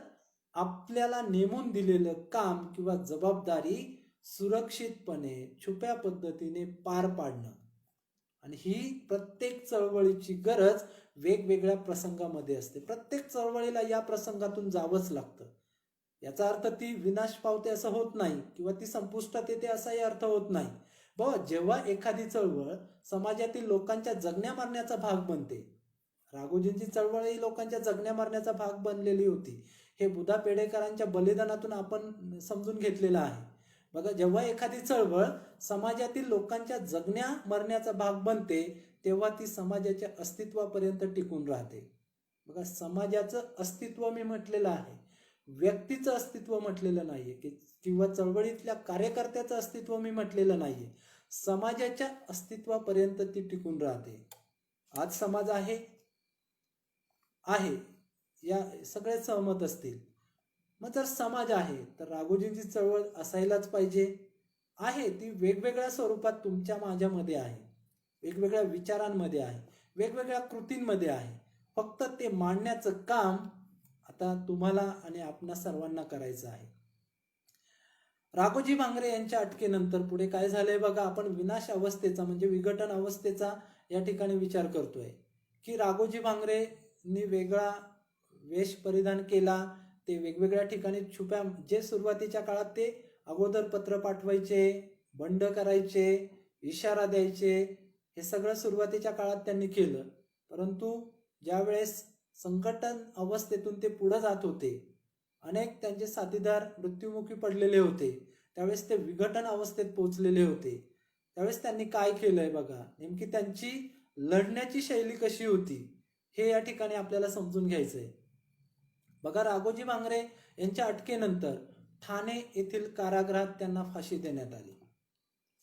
आपल्याला नेमून दिलेलं काम किंवा जबाबदारी सुरक्षितपणे छुप्या पद्धतीने पार पाडणं. आणि ही प्रत्येक चळवळीची गरज वेगवेगळ्या प्रसंगामध्ये असते. प्रत्येक चळवळीला या प्रसंगातून जावंच लागतं. याचा अर्थ ती विनाश पावते असं होत नाही किंवा ती संपुष्टात येते असाही अर्थ होत नाही. जेव्हा एखादी चळवळ समाजातील लोकांच्या जगण्या मरण्याचा भाग बनते, राघोजींची चळवळ ही लोकांच्या जगण्या मरण्याचा भाग बनलेली होती. हे बुधा पेढेकरांच्या बलिदानातून आपण समजून घेतलेलं आहे. बघा, जेव्हा एखादी चळवळ समाजातील लोकांच्या जगण्या मरण्याचा भाग बनते, तेव्हा ती समाजाच्या अस्तित्वापर्यंत टिकून राहते. बघा, समाजाचं अस्तित्व मी म्हटलेलं आहे, व्यक्तीचं अस्तित्व म्हटलेलं नाहीये किंवा चळवळीतल्या कार्यकर्त्याचं अस्तित्व मी म्हटलेलं नाहीये. समाजाच्या अस्तित्वापर्यंत ती टिकून राहते. आज समाज आहे या सगळे सहमत असतील. मग जर समाज आहे तर राघोजींची चळवळ असायलाच पाहिजे. आहे ती वेगवेगळ्या स्वरूपात तुमच्या माझ्यामध्ये आहे, वेगवेगळ्या विचारांमध्ये आहे, वेगवेगळ्या कृतींमध्ये आहे. फक्त ते मांडण्याचं काम आता तुम्हाला आणि आपणा सर्वांना करायचं आहे. राघोजी भांगरे यांच्या अटकेनंतर पुढे काय झालंय बघा. आपण विनाश अवस्थेचा म्हणजे विघटन अवस्थेचा या ठिकाणी विचार करतोय की राघोजी भांगरेंनी वेगळा वेश परिधान केला. ते वेगवेगळ्या ठिकाणी छुप्या, जे सुरुवातीच्या काळात ते अगोदर पत्र पाठवायचे, बंड करायचे, इशारा द्यायचे, हे सगळं सुरुवातीच्या काळात त्यांनी केलं. परंतु ज्यावेळेस संघटन अवस्थेतून ते पुढे जात होते, अनेक त्यांचे साथीदार मृत्युमुखी पडलेले होते, त्यावेळेस ते विघटन अवस्थेत पोहोचलेले होते. त्यावेळेस त्यांनी काय केलंय बघा. नेमकी त्यांची लढण्याची शैली कशी होती हे या ठिकाणी आपल्याला समजून घ्यायचंय. बघा, राघोजी भांगरे यांच्या अटकेनंतर ठाणे येथील कारागृहात त्यांना फाशी देण्यात आली.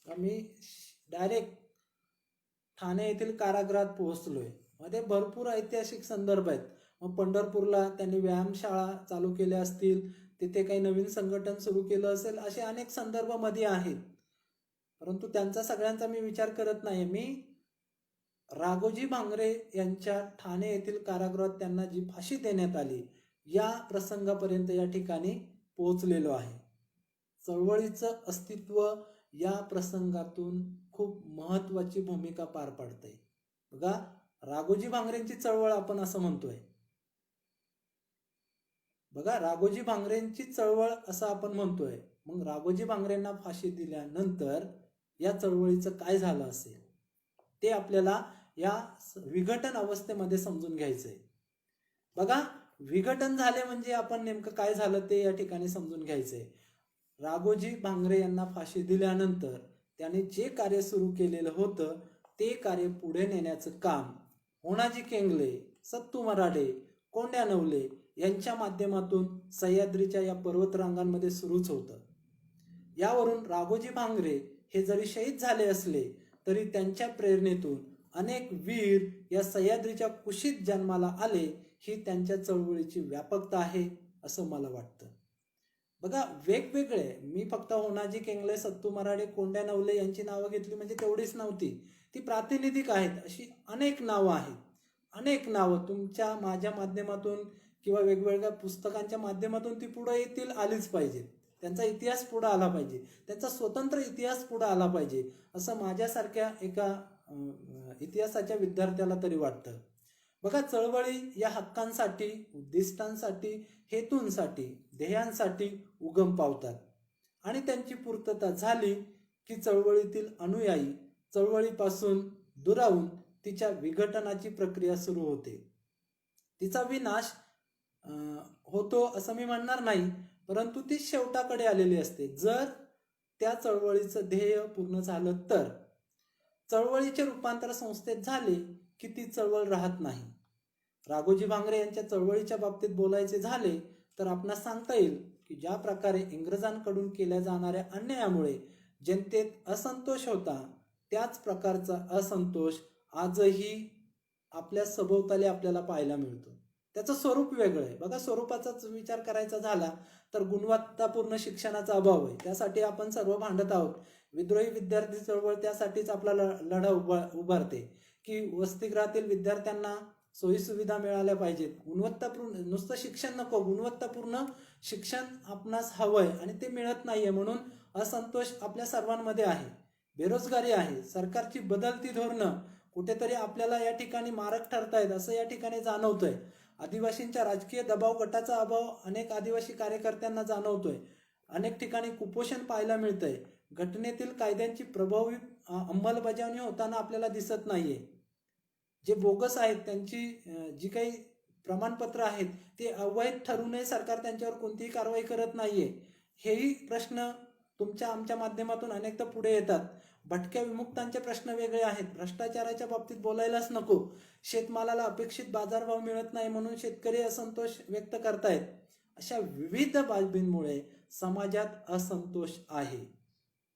मी डायरेक्ट ठाणे येथील कारागृहात पोहोचलोय. मध्ये भरपूर ऐतिहासिक संदर्भ आहेत. मग पंढरपूरला त्यांनी व्यायामशाळा चालू केल्या असतील, तिथे काही नवीन संघटन सुरू केलं असेल, असे अनेक संदर्भ मध्ये आहेत. परंतु त्यांचा सगळ्यांचा मी विचार करत नाही. मी राघोजी भांगरे यांच्या ठाणे येथील कारागृहात त्यांना जी फाशी देण्यात आली या प्रसंगापर्यंत या ठिकाणी पोहोचलेलो आहे. चळवळीचं अस्तित्व या प्रसंगातून खूप महत्वाची भूमिका पार पाडते. बघा, राघोजी भांगरेंची चळवळ आपण असं म्हणतोय. बघा, राघोजी भांगरेंची चळवळ असं आपण म्हणतोय. मग राघोजी भांगरेंना फाशी दिल्यानंतर या चळवळीचं काय झालं असेल ते आपल्याला या विघटन अवस्थेमध्ये समजून घ्यायचंय. बघा, विघटन झाले म्हणजे आपण नेमकं काय झालं ते या ठिकाणी समजून घ्यायचंय. राघोजी भांगरे यांना फाशी दिल्यानंतर त्यांनी जे कार्य सुरू केलेलं होतं ते कार्य पुढे नेण्याचं काम होणाजी केंगले, सत्तू मराडे, कोंड्या नवले यांच्या माध्यमातून सह्याद्रीच्या या पर्वतरांगांमध्ये सुरूच होतं. यावरून राघोजी भांगरे हे जरी शहीद झाले असले तरी त्यांच्या प्रेरणेतून अनेक वीर या सह्याद्रीच्या कुशीत जन्माला आले. ही त्यांच्या चळवळीची व्यापकता आहे असं मला वाटतं. बघा, वेगवेगळे, मी फक्त होणाजी केंगले, सत्तू मराडे, कोंड्या नवले यांची नावं घेतली म्हणजे तेवढीच नव्हती, ती प्रातिनिधिक आहेत. अशी अनेक नावं आहेत. अनेक नावं तुमच्या माझ्या माध्यमातून किंवा वेगवेगळ्या पुस्तकांच्या माध्यमातून ती पुढे येतील, आलीच पाहिजेत. त्यांचा इतिहास पुढे आला पाहिजे, त्यांचा स्वतंत्र इतिहास पुढे आला पाहिजे असं माझ्यासारख्या एका इतिहासाच्या विद्यार्थ्याला तरी वाटतं. बघा, चळवळी या हक्कांसाठी, उद्दिष्टांसाठी, हेतूंसाठी, ध्येयांसाठी उगम पावतात आणि त्यांची पूर्तता झाली की चळवळीतील अनुयायी चळवळीपासून दुरावून तिच्या विघटनाची प्रक्रिया सुरू होते. तिचा विनाश होतो असं मी म्हणणार नाही, परंतु ती शेवटाकडे आलेली असते जर त्या चळवळीचं ध्येय पूर्ण झालं तर. चळवळीचे रूपांतर संस्थेत झाले की ती चळवळ राहत नाही. राघोजी भांगरे यांच्या चळवळीच्या बाबतीत बोलायचे झाले तर आपणास सांगता येईल की ज्या प्रकारे इंग्रजांकडून केल्या जाणाऱ्या अन्यायामुळे जनतेत असंतोष होता, त्याच प्रकारचा असंतोष आजही आपल्या सभोवताली आपल्याला पाहायला मिळतो. त्याचं स्वरूप वेगळं आहे. बघा, स्वरूपाचाच विचार करायचा झाला तर गुणवत्तापूर्ण शिक्षणाचा अभाव आहे, त्यासाठी आपण सर्व भांडत आहोत. विद्रोही विद्यार्थी चळवळ त्यासाठीच आपला लढा उभारते की वसतिगृहातील विद्यार्थ्यांना सोयीसुविधा मिळाल्या पाहिजेत. गुणवत्तापूर्ण नुसतं शिक्षण नको, गुणवत्तापूर्ण शिक्षण आपणास हवंय आणि ते मिळत नाहीये, म्हणून असंतोष आपल्या सर्वांमध्ये आहे. बेरोजगारी आहे. सरकारची बदलती धोरणं कुठेतरी आपल्याला या ठिकाणी मारक ठरतायत असं या ठिकाणी जाणवतंय. आदिवासींच्या राजकीय दबाव गटाचा अभाव अनेक आदिवासी कार्यकर्त्यांना जाणवतोय. अनेक ठिकाणी कुपोषण पाहायला मिळतंय. घटनेतील कायद्यांची प्रभावी अंमलबजावणी होताना आपल्याला दिसत नाहीये. जे बोगस आहेत, त्यांची जी काही प्रमाणपत्र आहेत ते अवैध ठरू नये, सरकार त्यांच्यावर कोणतीही कारवाई करत नाहीये. हेही प्रश्न तुमच्या आमच्या माध्यमातून अनेकदा पुढे येतात. भटक्या विमुक्तांचे प्रश्न वेगळे आहेत. भ्रष्टाचाराच्या बाबतीत बोलायलाच नको. शेतमालाला अपेक्षित बाजारभाव मिळत नाही म्हणून शेतकरी असंतोष व्यक्त करतायत. अशा विविध बाबींमुळे समाजात असंतोष आहे.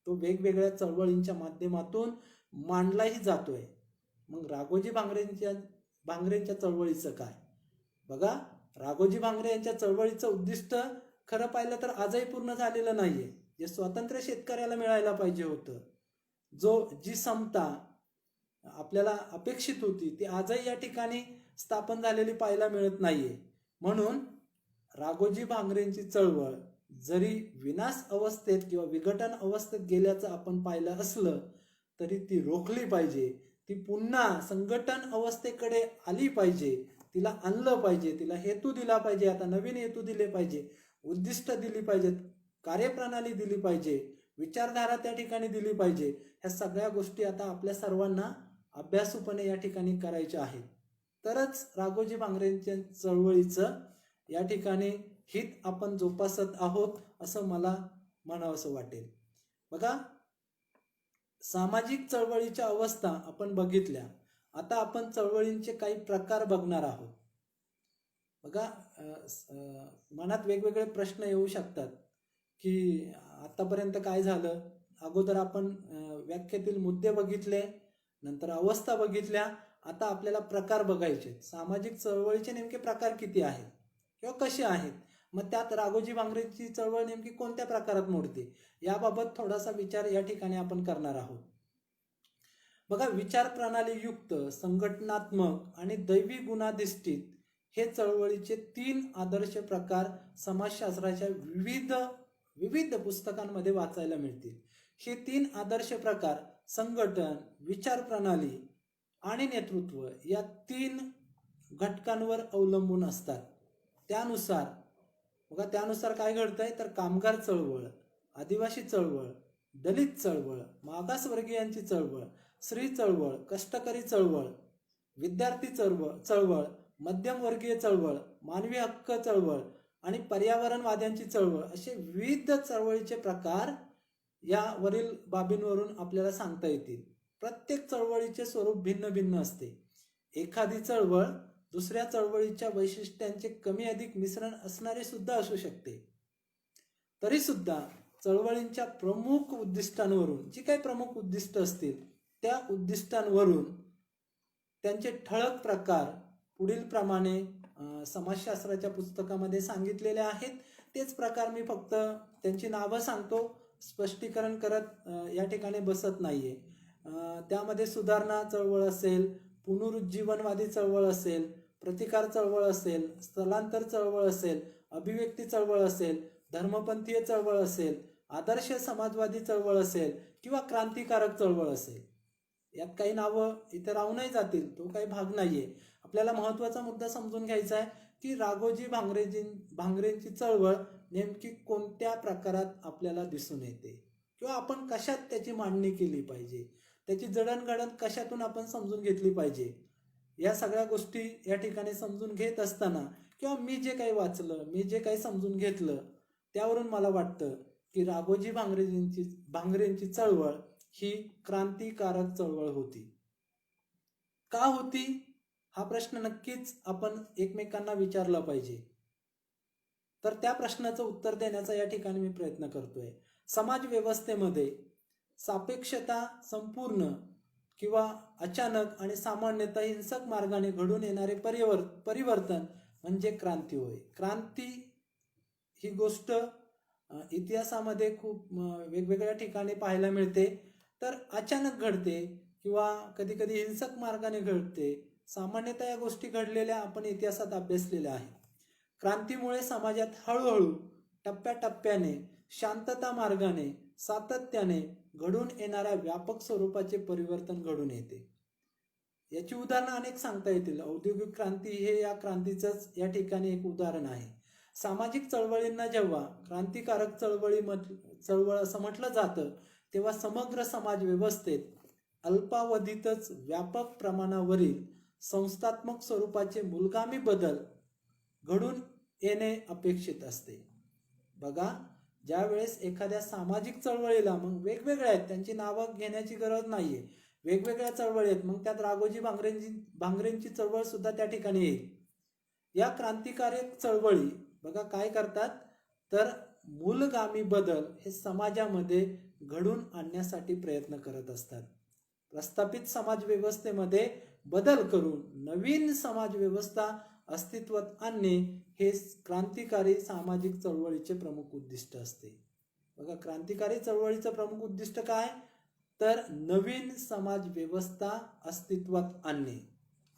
तो वेगवेगळ्या चळवळींच्या माध्यमातून मांडलाही जातोय. मग राघोजी भांगरेंच्या चळवळीचं काय? बघा, राघोजी भांगरे यांच्या चळवळीचं उद्दिष्ट खरं पाहिलं तर आजही पूर्ण झालेलं नाहीये. जे स्वातंत्र्य शेतकऱ्याला मिळायला पाहिजे होतं, जी समता, आपल्याला अपेक्षित होती ती आजही या ठिकाणी स्थापन झालेली पाहायला मिळत नाहीये. म्हणून राघोजी भांगरेंची चळवळ जरी विनाश अवस्थेत किंवा विघटन अवस्थेत गेल्याचं आपण पाहिलं असलं तरी ती रोखली पाहिजे, ती पुन्हा संघटन अवस्थेकडे आली पाहिजे, तिला आणलं पाहिजे, तिला हेतू दिला पाहिजे, आता नवीन हेतू दिले पाहिजे, उद्दिष्ट दिली पाहिजेत, कार्यप्रणाली दिली पाहिजे, विचारधारा त्या ठिकाणी दिली पाहिजे. ह्या सगळ्या गोष्टी आता आपल्या सर्वांना अभ्यासूपणे या ठिकाणी करायच्या आहेत. तरच राघोजी भांगरेंच्या चळवळीचं या ठिकाणी हित आपण जोपासत आहोत असं मला म्हणावंसं वाटेल. बघा, सामाजिक चळवळीच्या अवस्था आपण बघितल्या. आता आपण चळवळींचे काही प्रकार बघणार आहोत. बघा, मनात वेगवेगळे प्रश्न येऊ शकतात की आतापर्यंत काय झालं. अगोदर आपण व्याख्येतील मुद्दे बघितले, नंतर अवस्था बघितल्या, आता आपल्याला प्रकार बघायचे. सामाजिक चळवळीचे नेमके प्रकार किती आहेत किंवा कसे आहेत, मग त्यात राघोजी भांगरेंची चळवळ नेमकी कोणत्या प्रकारात मोडते याबाबत थोडासा विचार या ठिकाणी आपण करणार आहोत. बघा, विचार प्रणाली युक्त, संघटनात्मक आणि दैवी गुणाधिष्ठित हे चळवळीचे 3 आदर्श प्रकार समाजशास्त्राच्या विविध पुस्तकांमध्ये वाचायला मिळतील. हे 3 आदर्श प्रकार संघटन, विचार प्रणाली आणि नेतृत्व या 3 घटकांवर अवलंबून असतात. त्यानुसार काय घडतंय तर कामगार चळवळ, आदिवासी चळवळ, दलित चळवळ, मागासवर्गीयांची चळवळ, स्त्री चळवळ, कष्टकरी चळवळ, विद्यार्थी चळवळ, मध्यमवर्गीय चळवळ, मानवी हक्क चळवळ आणि पर्यावरणवाद्यांची चळवळ असे विविध चळवळीचे प्रकार यावरील बाबींवरून आपल्याला सांगता येतील. प्रत्येक चळवळीचे स्वरूप भिन्न भिन्न असते. एखादी चळवळ दुसऱ्या चळवळीच्या वैशिष्ट्यांचे कमी अधिक मिश्रण असणारे सुद्धा असू शकते. तरी सुद्धा चळवळींच्या प्रमुख उद्दिष्टांवरून, जी काही प्रमुख उद्दिष्ट असतील त्या उद्दिष्टांवरून त्यांचे ठळक प्रकार पुढील प्रमाणे समाजशास्त्राच्या पुस्तकामध्ये सांगितलेले आहेत. तेच प्रकार मी फक्त त्यांची नावं सांगतो, स्पष्टीकरण करत या ठिकाणी बसत नाहीये. त्यामध्ये सुधारणा चळवळ असेल, पुनरुज्जीवनवादी चळवळ असेल, प्रतिकार चळवळ असेल, स्थलांतर चळवळ असेल, अभिव्यक्ती चळवळ असेल, धर्मपंथीय चळवळ असेल, आदर्श समाजवादी चळवळ असेल किंवा क्रांतिकारक चळवळ असेल. यात काही नावं इथे राहूनही जातील, तो काही भाग नाहीये. आपल्याला महत्वाचा मुद्दा समजून घ्यायचा आहे की राघोजी भांगरेंची चळवळ नेमकी कोणत्या प्रकारात आपल्याला दिसून येते किंवा आपण कशात त्याची मांडणी केली पाहिजे, त्याची जडणघडण कशातून आपण समजून घेतली पाहिजे. या सगळ्या गोष्टी या ठिकाणी समजून घेत असताना किंवा मी जे काही वाचलं, मी जे काही समजून घेतलं, त्यावरून मला वाटतं की राघोजी भांगरेंची चळवळ ही क्रांतिकारक चळवळ होती. का होती हा प्रश्न नक्कीच आपण एकमेकांना विचारला पाहिजे. तर त्या प्रश्नाचं उत्तर देण्याचा या ठिकाणी मी प्रयत्न करतोय. समाज व्यवस्थेमध्ये सापेक्षता, संपूर्ण किंवा अचानक आणि सामान्यतः हिंसक मार्गाने घडून येणारे परिवर्तन म्हणजे क्रांती होय. क्रांती ही गोष्ट इतिहासामध्ये खूप वेगवेगळ्या ठिकाणी पाहायला मिळते. तर अचानक घडते किंवा कधी कधी हिंसक मार्गाने घडते. सामान्यतः या गोष्टी घडलेल्या आपण इतिहासात अभ्यासलेल्या आहेत. क्रांतीमुळे समाजात हळूहळू, टप्प्याटप्प्याने, शांतता मार्गाने, सातत्याने घडून येणाऱ्या व्यापक स्वरूपाचे परिवर्तन घडून येते. याची उदाहरणं अनेक सांगता येतील. औद्योगिक क्रांती हे या क्रांतीचंच या ठिकाणी एक उदाहरण आहे. सामाजिक चळवळींना जेव्हा क्रांतिकारक चळवळ असं म्हटलं जातं तेव्हा समग्र समाज व्यवस्थेत अल्पावधीतच व्यापक प्रमाणावरील संस्थात्मक स्वरूपाचे मूलगामी बदल घडून येणे अपेक्षित असते. बघा, ज्या वेळेस एखाद्या सामाजिक चळवळीला, मग वेगवेगळ्या आहेत, त्यांची नावं घेण्याची गरज नाहीये, वेगवेगळ्या चळवळी आहेत, मग त्यात राघोजी भांगरेंची चळवळ सुद्धा त्या ठिकाणी येईल. या क्रांतिकारक चळवळी बघा काय करतात तर मूलगामी बदल हे समाजामध्ये घडून आणण्यासाठी प्रयत्न करत असतात. प्रस्थापित समाज व्यवस्थेमध्ये बदल करून नवीन समाज व्यवस्था अस्तित्वात आणणे हे क्रांतिकारी सामाजिक चळवळीचे प्रमुख उद्दिष्ट असते. बघा, क्रांतिकारी चळवळीचं प्रमुख उद्दिष्ट काय तर नवीन समाज व्यवस्था अस्तित्वात आणणे.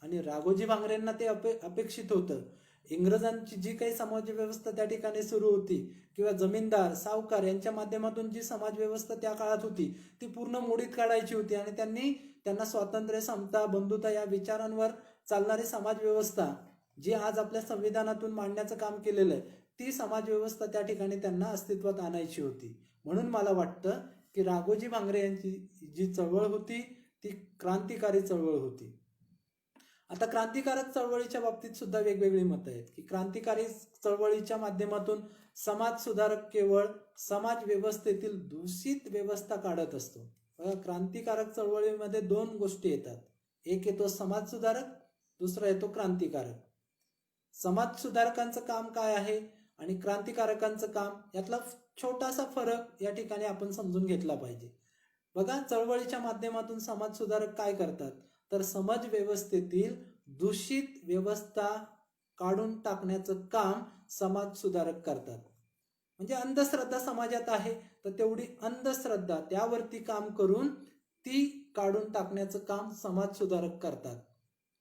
आणि राघोजी भांगरेंना ते अपेक्षित होतं. इंग्रजांची जी काही समाज व्यवस्था त्या ठिकाणी सुरू होती किंवा जमीनदार सावकार यांच्या माध्यमातून जी समाज व्यवस्था त्या काळात होती ती पूर्ण मोडीत काढायची होती. आणि त्यांना स्वातंत्र्य, समता, बंधुता या विचारांवर चालणारी समाज व्यवस्था जी आज आपल्या संविधानातून मांडण्याचं काम केलेलं आहे ती समाज व्यवस्था त्या ठिकाणी त्यांना अस्तित्वात आणायची होती. म्हणून मला वाटतं की राघोजी भांगरे यांची जी चळवळ होती ती क्रांतिकारी चळवळ होती. आता क्रांतिकारक चळवळीच्या बाबतीत सुद्धा वेगवेगळी मतं आहेत की क्रांतिकारी चळवळीच्या माध्यमातून समाज सुधारक केवळ समाज व्यवस्थेतील दूषित व्यवस्था काढत असतो. क्रांतिकारक चळवळीमध्ये दोन गोष्टी येतात. एक येतो समाज सुधारक, दुसरा येतो क्रांतिकारक. समाज सुधारकांचं काम काय आहे आणि क्रांतिकारकांचं काम यातला छोटासा फरक या ठिकाणी आपण समजून घेतला पाहिजे. बघा, चळवळीच्या माध्यमातून समाज सुधारक काय करतात तर समाज व्यवस्थेतील दूषित व्यवस्था काढून टाकण्याचं काम समाज सुधारक करतात. म्हणजे अंधश्रद्धा समाजात आहे तर तेवढी अंधश्रद्धा त्यावरती काम करून ती काढून टाकण्याचं काम समाज सुधारक करतात.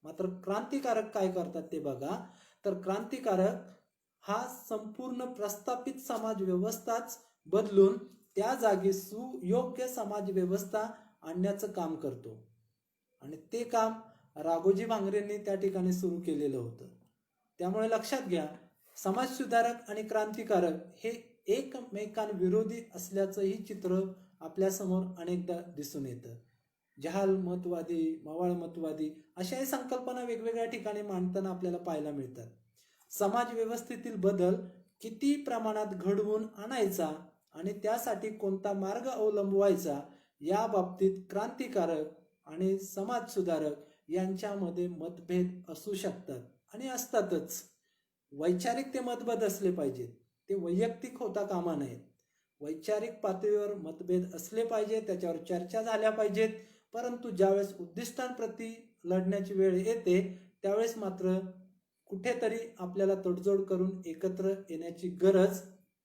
मात्र क्रांतिकारक काय करतात ते बघा, तर क्रांतिकारक हा संपूर्ण प्रस्थापित समाज व्यवस्थाच बदलून त्या जागी सुयोग्य समाज व्यवस्था आणण्याचं काम करतो. आणि ते काम राघोजी भांगरेंनी त्या ठिकाणी सुरू केलेलं होतं. त्यामुळे लक्षात घ्या, समाज सुधारक आणि क्रांतिकारक हे एकमेकांविरोधी असल्याचंही चित्र आपल्या समोर अनेकदा दिसून येतं. जहाल मतवादी, मवाळ मतवादी अशाही संकल्पना वेगवेगळ्या ठिकाणी मांडताना आपल्याला पाहायला मिळतात. समाज व्यवस्थेतील बदल किती प्रमाणात घडवून आणायचा आणि त्यासाठी कोणता मार्ग अवलंबवायचा या बाबतीत क्रांतिकारक आणि समाज सुधारक यांच्यामध्ये मतभेद असू शकतात आणि असतातच. वैचारिक ते मतभेद असले पाहिजेत, ते वैयक्तिक होता कामा नयेत. वैचारिक पातळीवर मतभेद असले पाहिजे, त्याच्यावर चर्चा झाल्या पाहिजेत. परंतु ज्यावेळेस उद्दिष्टांप्रती लढण्याची वेळ येते त्यावेळेस मात्र कुठेतरी आपल्याला तडजोड करून एकत्र येण्याची गरज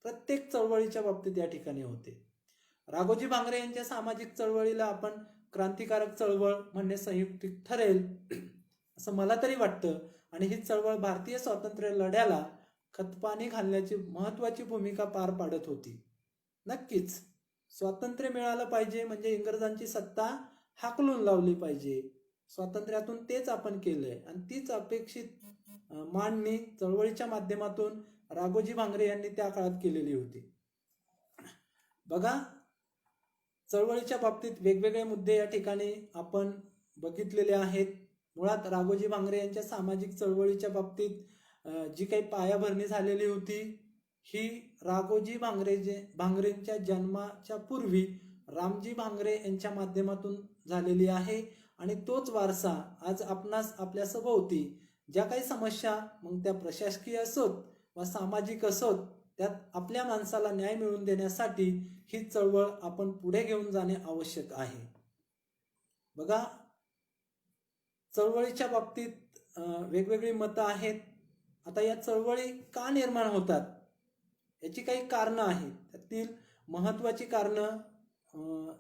प्रत्येक चळवळीच्या बाबतीत या ठिकाणी होते. राघोजी भांगरे यांच्या सामाजिक चळवळीला आपण क्रांतिकारक चळवळ म्हणणे संयुक्तिक ठरेल असं मला तरी वाटतं. आणि ही चळवळ भारतीय स्वातंत्र्य लढ्याला खतपाणी घालण्याची महत्वाची भूमिका पार पाडत होती. नक्कीच स्वातंत्र्य मिळालं पाहिजे म्हणजे इंग्रजांची सत्ता हाकलून लावली पाहिजे. स्वातंत्र्यातून तेच आपण केलंय आणि तीच अपेक्षित मांडणी चळवळीच्या माध्यमातून राघोजी भांगरे यांनी त्या काळात केलेली होती. बघा, चळवळीच्या बाबतीत वेगवेगळे मुद्दे या ठिकाणी आपण बघितलेले आहेत. मुळात राघोजी भांगरे यांच्या सामाजिक चळवळीच्या बाबतीत जी काही पायाभरणी झालेली होती ही राघोजी भांगरेंच्या जन्माच्या पूर्वी रामजी भांगरे यांच्या माध्यमातून झालेली आहे. आणि तोच वारसा आज आपणास आपल्या सभोवती ज्या काही समस्या मग त्या प्रशासकीय असोत वा सामाजिक असोत त्यात आपल्या माणसाला न्याय मिळवून देण्यासाठी ही चळवळ आपण पुढे घेऊन जाणे आवश्यक आहे. बघा, चळवळीच्या बाबतीत वेगवेगळी मतं आहेत. आता या चळवळी का निर्माण होतात याची काही कारणं आहेत. त्यातील महत्वाची कारणं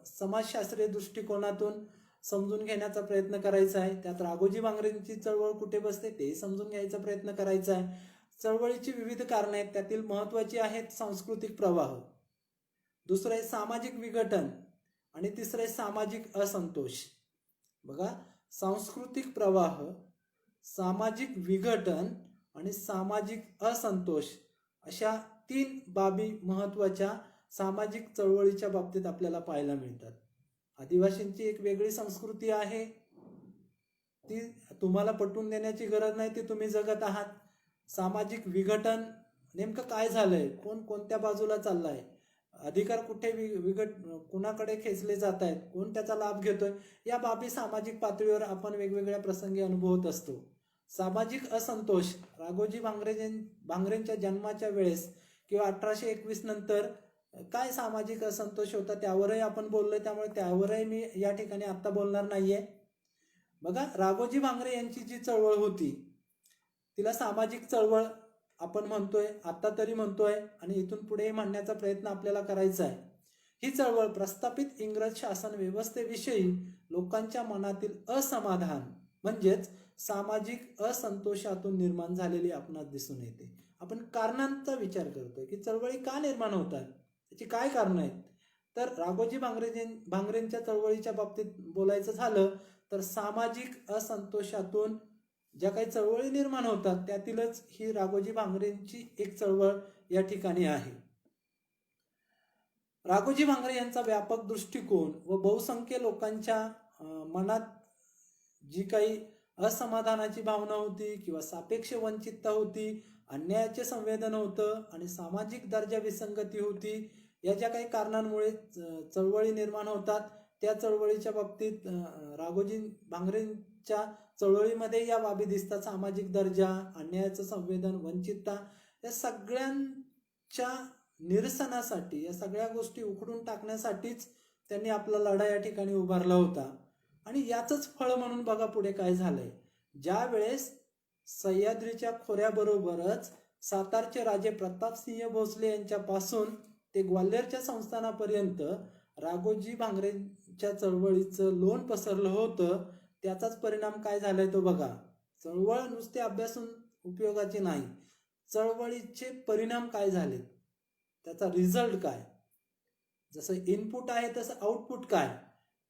समाजशास्त्रीय दृष्टिकोनातून समजून घेण्याचा प्रयत्न करायचा आहे. त्यात राघोजी भांगरेंची चळवळ कुठे बसते ते समजून घ्यायचा प्रयत्न करायचा आहे. चळवळीची विविध कारणं आहेत. त्यातील महत्वाची आहेत सांस्कृतिक प्रवाह, दुसरं आहे सामाजिक विघटन आणि तिसरं आहे सामाजिक असंतोष. बघा, सांस्कृतिक प्रवाह, सामाजिक विघटन आणि सामाजिक असंतोष अशा 3 बाबी महत्वाच्या सामाजिक चळवळीच्या बाबतीत आपल्याला पाहायला मिळतात. आदिवासींची एक वेगळी संस्कृती आहे, ती तुम्हाला पटवून देण्याची गरज नाही, ती तुम्ही जगत आहात. सामाजिक विघटन नेमकं काय झालंय, कोण कोणत्या बाजूला चाललाय, अधिकार कुठे कुणाकडे खेचले जात आहेत, कोण त्याचा लाभ घेतोय, या बाबी सामाजिक पातळीवर आपण वेगवेगळ्या प्रसंगी अनुभवत असतो. सामाजिक असंतोष राघोजी भांगरेंच्या जन्माच्या वेळेस किंवा 1821 नंतर काय सामाजिक असंतोष होता त्यावरही आपण बोललोय, त्यामुळे त्यावरही मी या ठिकाणी आता बोलणार नाहीये. बघा, राघोजी भांगरे यांची जी चळवळ होती तिला सामाजिक चळवळ आपण म्हणतोय, आता तरी म्हणतोय आणि इथून पुढेही म्हणण्याचा प्रयत्न आपल्याला करायचा आहे. ही चळवळ प्रस्थापित इंग्रज शासन व्यवस्थेविषयी लोकांच्या मनातील असमाधान म्हणजेच सामाजिक असंतोषातून निर्माण झालेली आपणास दिसून येते. आपण कारणांचा विचार करतोय की चळवळी का निर्माण होतात, त्याची काय कारणं आहेत. तर राघोजी भांगरेंच्या चळवळीच्या बाबतीत बोलायचं झालं तर सामाजिक असंतोषातून ज्या काही चळवळी निर्माण होतात त्यातीलच ही राघोजी भांगरेंची एक चळवळ या ठिकाणी आहे. राघोजी भांगरे यांचा व्यापक दृष्टिकोन व बहुसंख्य लोकांच्या मनात जी काही असमाधानाची भावना होती किंवा सापेक्ष वंचितता होती, अन्यायाचे संवेदन होतं आणि सामाजिक दर्जा विसंगती होती, या ज्या काही कारणांमुळे चळवळी निर्माण होतात त्या चळवळीच्या बाबतीत राघोजी भांगरेंच्या चळवळीमध्ये या बाबी दिसतात. सामाजिक दर्जा, अन्यायाचं संवेदन, वंचितता या सगळ्यांच्या निरसनासाठी, या सगळ्या गोष्टी उखडून टाकण्यासाठीच त्यांनी आपला लढा या ठिकाणी उभारला होता. आणि याचंच फळ म्हणून बघा पुढे काय झालंय. ज्या वेळेस सह्याद्रीच्या खोऱ्याबरोबरच सातारचे राजे प्रतापसिंह भोसले यांच्यापासून ते ग्वाल्हेरच्या संस्थानापर्यंत राघोजी भांगरेंच्या चळवळीचं लोण पसरलं होतं, त्याचाच परिणाम काय झालाय तो बघा. चळवळ नुसते अभ्यासून उपयोगाची नाही, चळवळीचे परिणाम काय झाले, त्याचा रिझल्ट काय. जसं इनपुट आहे तसं आउटपुट काय,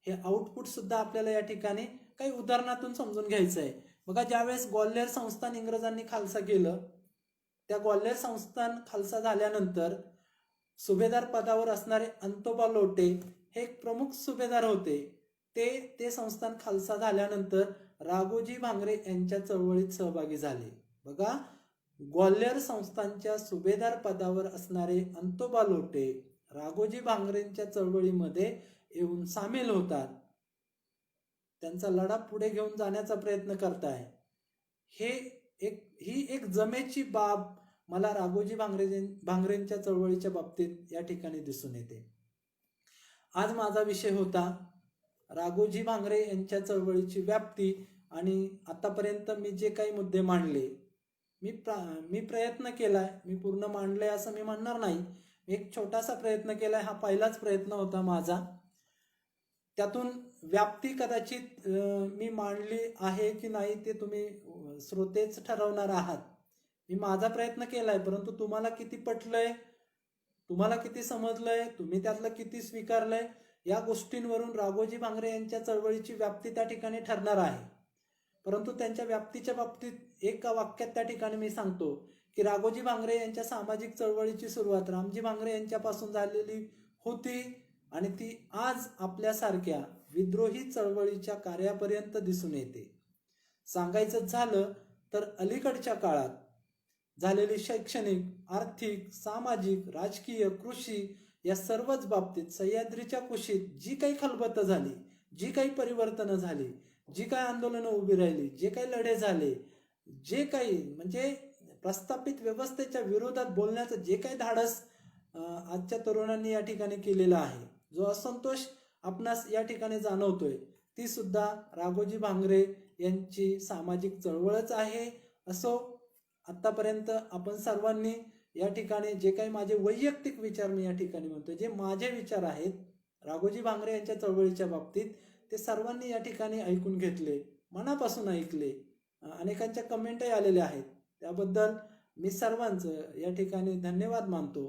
हे आउटपुट सुद्धा आपल्याला या ठिकाणी काही उदाहरणातून समजून घ्यायचं आहे. बघा, ज्यावेळेस ग्वाल्हेर संस्थान इंग्रजांनी खालसा केलं, त्या ग्वाल्हेर संस्थान खालसा झाल्यानंतर सुभेदार पदावर असणारे अंतोबा लोटे हे एक प्रमुख सुभेदार होते. ते संस्थान खालसा झाल्यानंतर राघोजी भांगरे यांच्या चळवळीत सहभागी झाले. बघा, ग्वाल्हेर संस्थानच्या सुभेदार पदावर असणारे अंतोबा लोटे राघोजी भांगरेंच्या चळवळीमध्ये येऊन सामील होतात, त्यांचा लढा पुढे घेऊन जाण्याचा प्रयत्न करताय. ही एक जमेची बाब मला राघोजी भांगरेंच्या चळवळीच्या बाबतीत या ठिकाणी दिसून येते. आज माझा विषय होता राघोजी भांगरे यांच्या चळवळीची व्याप्ती आणि आतापर्यंत मी जे काही मुद्दे मांडले, मी प्रयत्न केलाय, मी पूर्ण मांडलंय असं मी म्हणणार नाही, एक छोटासा प्रयत्न केलाय, हा पहिलाच प्रयत्न होता माझा. त्यातून व्याप्ती कदाचित मी मांडली आहे की नाही ते तुम्ही श्रोतेच ठरवणार आहात. मी माझा प्रयत्न केलाय, परंतु तुम्हाला किती पटलंय, तुम्हाला किती समजलंय, तुम्ही त्यातलं किती स्वीकारलंय, या गोष्टींवरून राघोजी भांगरे यांच्या चळवळीची व्याप्ती त्या ठिकाणी ठरणार आहे. परंतु त्यांच्या व्याप्तीच्या बाबतीत एका वाक्यात त्या ठिकाणी मी सांगतो की राघोजी भांगरे यांच्या सामाजिक चळवळीची सुरुवात रामजी भांगरे यांच्यापासून झालेली होती आणि ती आज आपल्यासारख्या विद्रोही चळवळीच्या कार्यापर्यंत दिसून येते. सांगायचं झालं तर अलीकडच्या काळात झालेली शैक्षणिक, आर्थिक, सामाजिक, राजकीय, कृषी या सर्वच बाबतीत सह्याद्रीच्या कुशीत जी काही खलबतं झाली, जी काही परिवर्तनं झाली, जी काही आंदोलनं उभी राहिली, जे काही लढे झाले, जे काही म्हणजे प्रस्थापित व्यवस्थेच्या विरोधात बोलण्याचं जे काही धाडस आजच्या तरुणांनी या ठिकाणी केलेला आहे, जो असंतोष आपणास या ठिकाणी जाणवतोय, ती सुद्धा राघोजी भांगरे यांची सामाजिक चळवळच आहे. असो, आतापर्यंत आपण सर्वांनी या ठिकाणी जे काही माझे वैयक्तिक विचार मी या ठिकाणी म्हणतोय, जे माझे विचार आहेत राघोजी भांगरे यांच्या चळवळीच्या बाबतीत, ते सर्वांनी या ठिकाणी ऐकून घेतले, मनापासून ऐकले. अनेकांच्या कमेंटही आलेल्या आहेत, त्याबद्दल मी सर्वांचं या ठिकाणी धन्यवाद मानतो.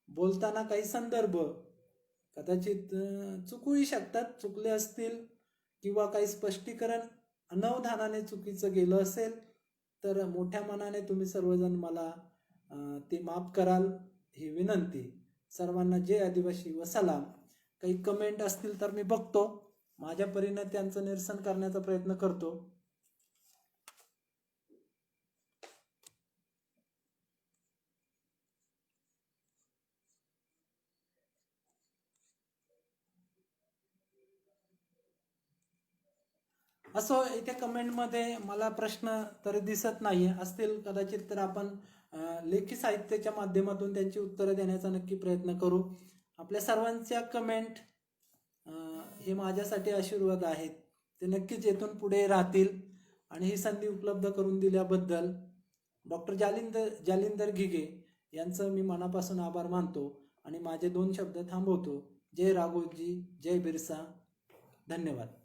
बोलताना काही संदर्भ कदाचित चुकूही शकतात, चुकले असतील किंवा काही स्पष्टीकरण अनवधानाने चुकीचं गेलं असेल तर मोठ्या मनाने तुम्ही सर्वजण मला ते माफ कराल ही विनंती. सर्वांना जय आदिवासी व सलाम. काही कमेंट असतील तर मी बघतो, माझ्या परीने त्यांचं निरसन करण्याचा प्रयत्न करतो. असो, इथे कमेंटमध्ये मला प्रश्न तरी दिसत नाही, असतील कदाचित तर आपण लेखी साहित्याच्या माध्यमातून त्यांची उत्तरं देण्याचा नक्की प्रयत्न करू. आपल्या सर्वांच्या कमेंट हे माझ्यासाठी आशीर्वाद आहेत, ते नक्कीच येथून पुढे राहतील. आणि ही संधी उपलब्ध करून दिल्याबद्दल डॉक्टर जालिंदर घिगे यांचं मी मनापासून आभार मानतो आणि माझे 2 शब्द थांबवतो. जय राघोजी, जय बिरसा. धन्यवाद.